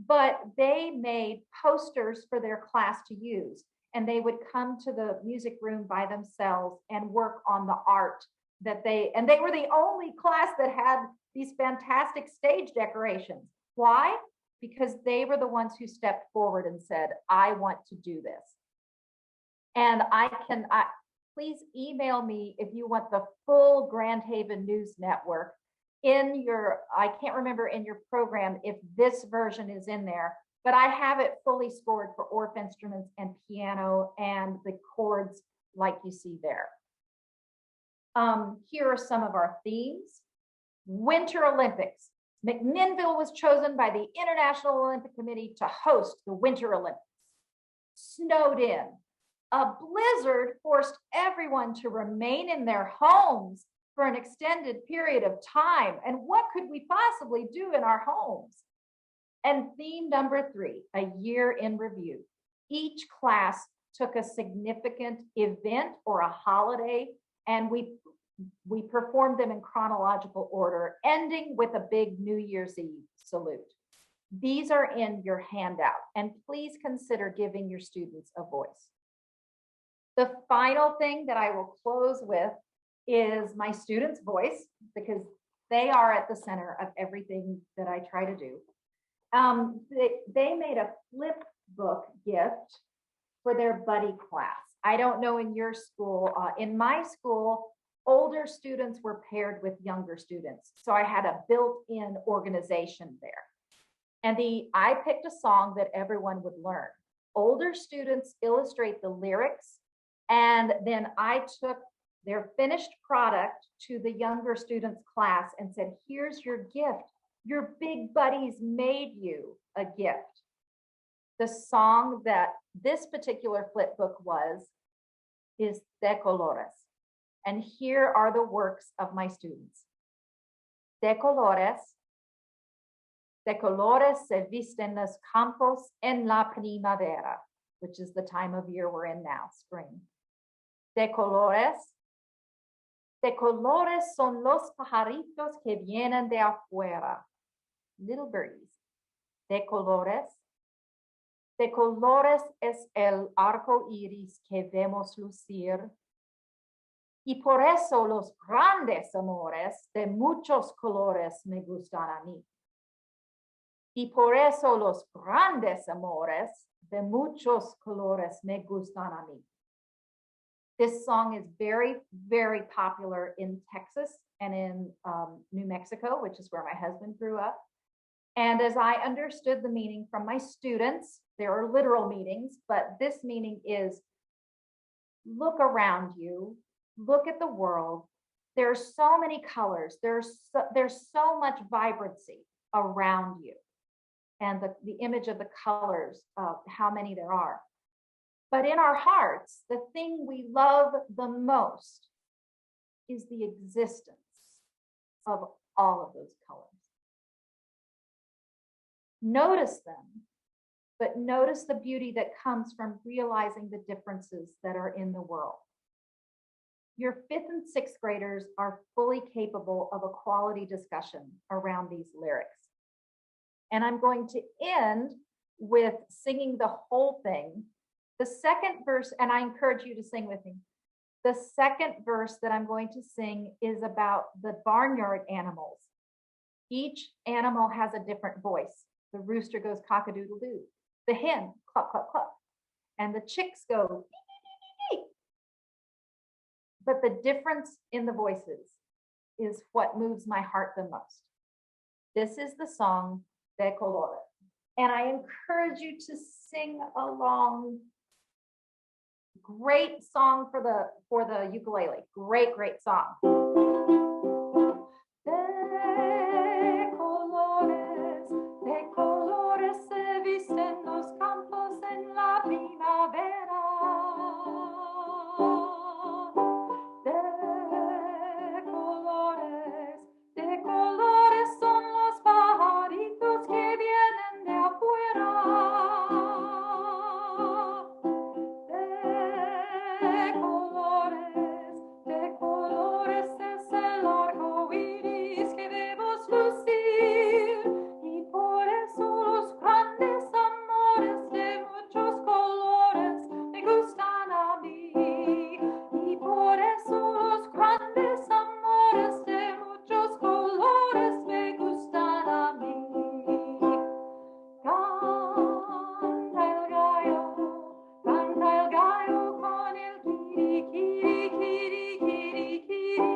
but they made posters for their class to use, and they would come to the music room by themselves and work on the art they were the only class that had these fantastic stage decorations. Why? Because they were the ones who stepped forward and said, I want to do this. And please email me if you want the full Grand Haven News Network I can't remember in your program if this version is in there, but I have it fully scored for Orff instruments and piano and the chords like you see there. Here are some of our themes. Winter Olympics. McMinnville was chosen by the International Olympic Committee to host the Winter Olympics. Snowed in. A blizzard forced everyone to remain in their homes for an extended period of time. And what could we possibly do in our homes? And theme number 3, a year in review. Each class took a significant event or a holiday, and we performed them in chronological order, ending with a big New Year's Eve salute. These are in your handout, and please consider giving your students a voice. The final thing that I will close with is my students' voice, because they are at the center of everything that I try to do. They made a flip book gift for their buddy class. I don't know in your school. In my school, older students were paired with younger students. So I had a built-in organization there. And I picked a song that everyone would learn. Older students illustrate the lyrics, and then I took their finished product to the younger students' class and said, here's your gift. Your big buddies made you a gift. The song that this particular flip book is De Colores. And here are the works of my students. De colores se visten los campos en la primavera, which is the time of year we're in now, spring. De colores son los pajaritos que vienen de afuera, little birdies. De colores es el arco iris que vemos lucir. Y por eso los grandes amores de muchos colores me gustan a mí. Y por eso los grandes amores de muchos colores me gustan a mí. This song is very, very popular in Texas and in New Mexico, which is where my husband grew up. And as I understood the meaning from my students, there are literal meanings, but this meaning is look around you, look at the world. There's so many colors. There's so much vibrancy around you. And the image of the colors of how many there are. But in our hearts, the thing we love the most is the existence of all of those colors. Notice them, but notice the beauty that comes from realizing the differences that are in the world. Your 5th and 6th graders are fully capable of a quality discussion around these lyrics. And I'm going to end with singing the whole thing. The second verse, and I encourage you to sing with me. The second verse that I'm going to sing is about the barnyard animals. Each animal has a different voice. The rooster goes cock-a-doodle-doo. The hen, cluck, cluck, cluck. And the chicks go, dee, dee, dee, dee. But the difference in the voices is what moves my heart the most. This is the song De Colores. And I encourage you to sing along. Great song for the ukulele. Great, great song. De colores se visten los campos en la primavera. De colores son los pajaritos que vienen de afuera. De colores es el arco iris que debemos lucir. Y por eso los grandes amores de muchos colores me gustan a mí. Y por eso los grandes amores de muchos colores me gustan a mí. Canta el gallo con el kiri, kiri, kiri, kiri, kiri.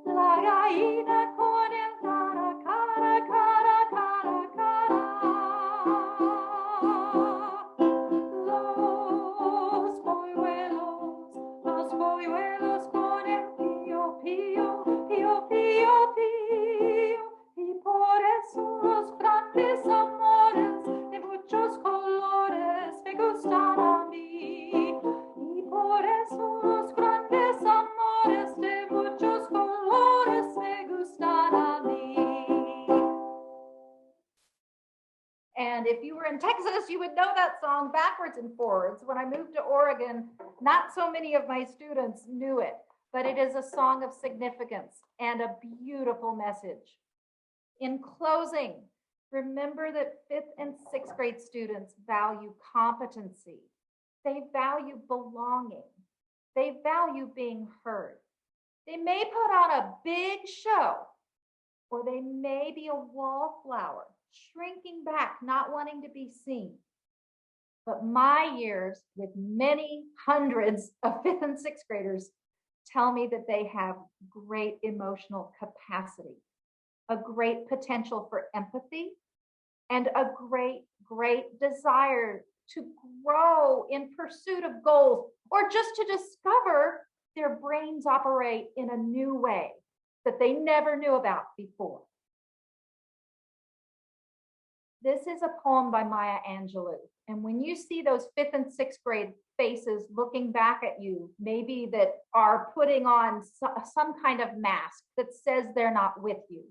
La gallina con el cara, cara, cara, cara, cara. Los polluelos con el pío, pío, pío, pío, pío. Y por eso los grandes amores de muchos colores me gustan a mí. Y por eso los grandes amores de muchos colores me gustan a mí. And if you were in Texas, you would know that song backwards and forwards. When I moved to Oregon, not so many of my students knew it. but it is a song of significance and a beautiful message. In closing, remember that 5th and 6th grade students value competency. They value belonging. They value being heard. They may put on a big show, or they may be a wallflower, shrinking back, not wanting to be seen. But my years with many hundreds of 5th and 6th graders tell me that they have great emotional capacity, a great potential for empathy, and a great desire to grow in pursuit of goals, or just to discover their brains operate in a new way that they never knew about before. This is a poem by Maya Angelou. And when you see those 5th and 6th grade faces looking back at you, maybe that are putting on some kind of mask that says they're not with you,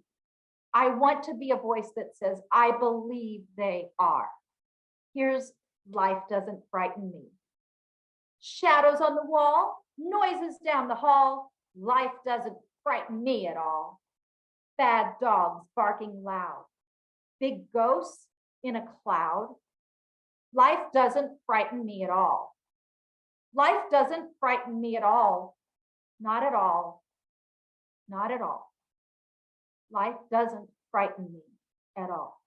I want to be a voice that says, I believe they are. Here's Life Doesn't Frighten Me. Shadows on the wall, noises down the hall. Life doesn't frighten me at all. Bad dogs barking loud. Big ghosts in a cloud. Life doesn't frighten me at all. Life doesn't frighten me at all. Not at all. Not at all. Life doesn't frighten me at all.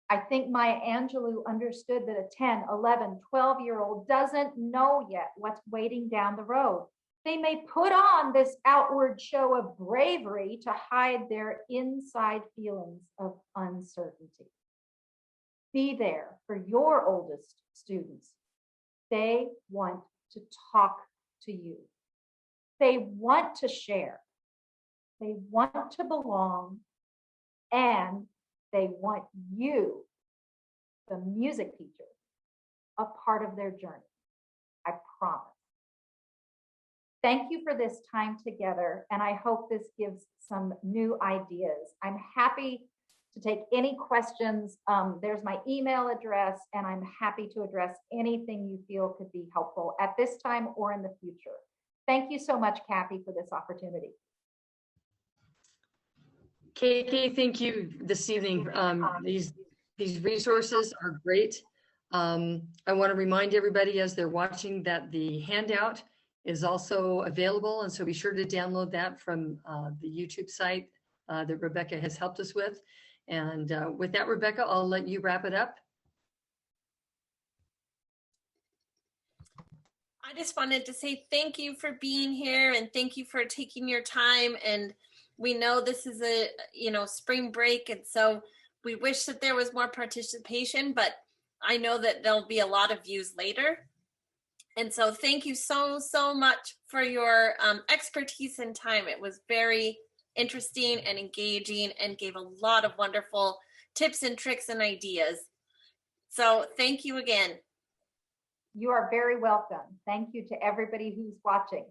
I think Maya Angelou understood that a 10, 11, 12-year-old doesn't know yet what's waiting down the road. They may put on this outward show of bravery to hide their inside feelings of uncertainty. Be there for your oldest students. They want to talk to you. They want to share. They want to belong, and they want you, the music teacher, a part of their journey. I promise. Thank you for this time together, and I hope this gives some new ideas. I'm happy to take any questions. There's my email address, and I'm happy to address anything you feel could be helpful at this time or in the future. Thank you so much, Kathy, for this opportunity. KK, thank you this evening. These resources are great. I want to remind everybody as they're watching that the handout is also available, and so be sure to download that from the YouTube site that Rebecca has helped us with. And with that, Rebecca, I'll let you wrap it up. I just wanted to say thank you for being here, and thank you for taking your time. And we know this is a, spring break, and so we wish that there was more participation, but I know that there'll be a lot of views later. And so thank you so much for your expertise and time. It was very interesting and engaging and gave a lot of wonderful tips and tricks and ideas. So thank you again. You are very welcome. Thank you to everybody who's watching.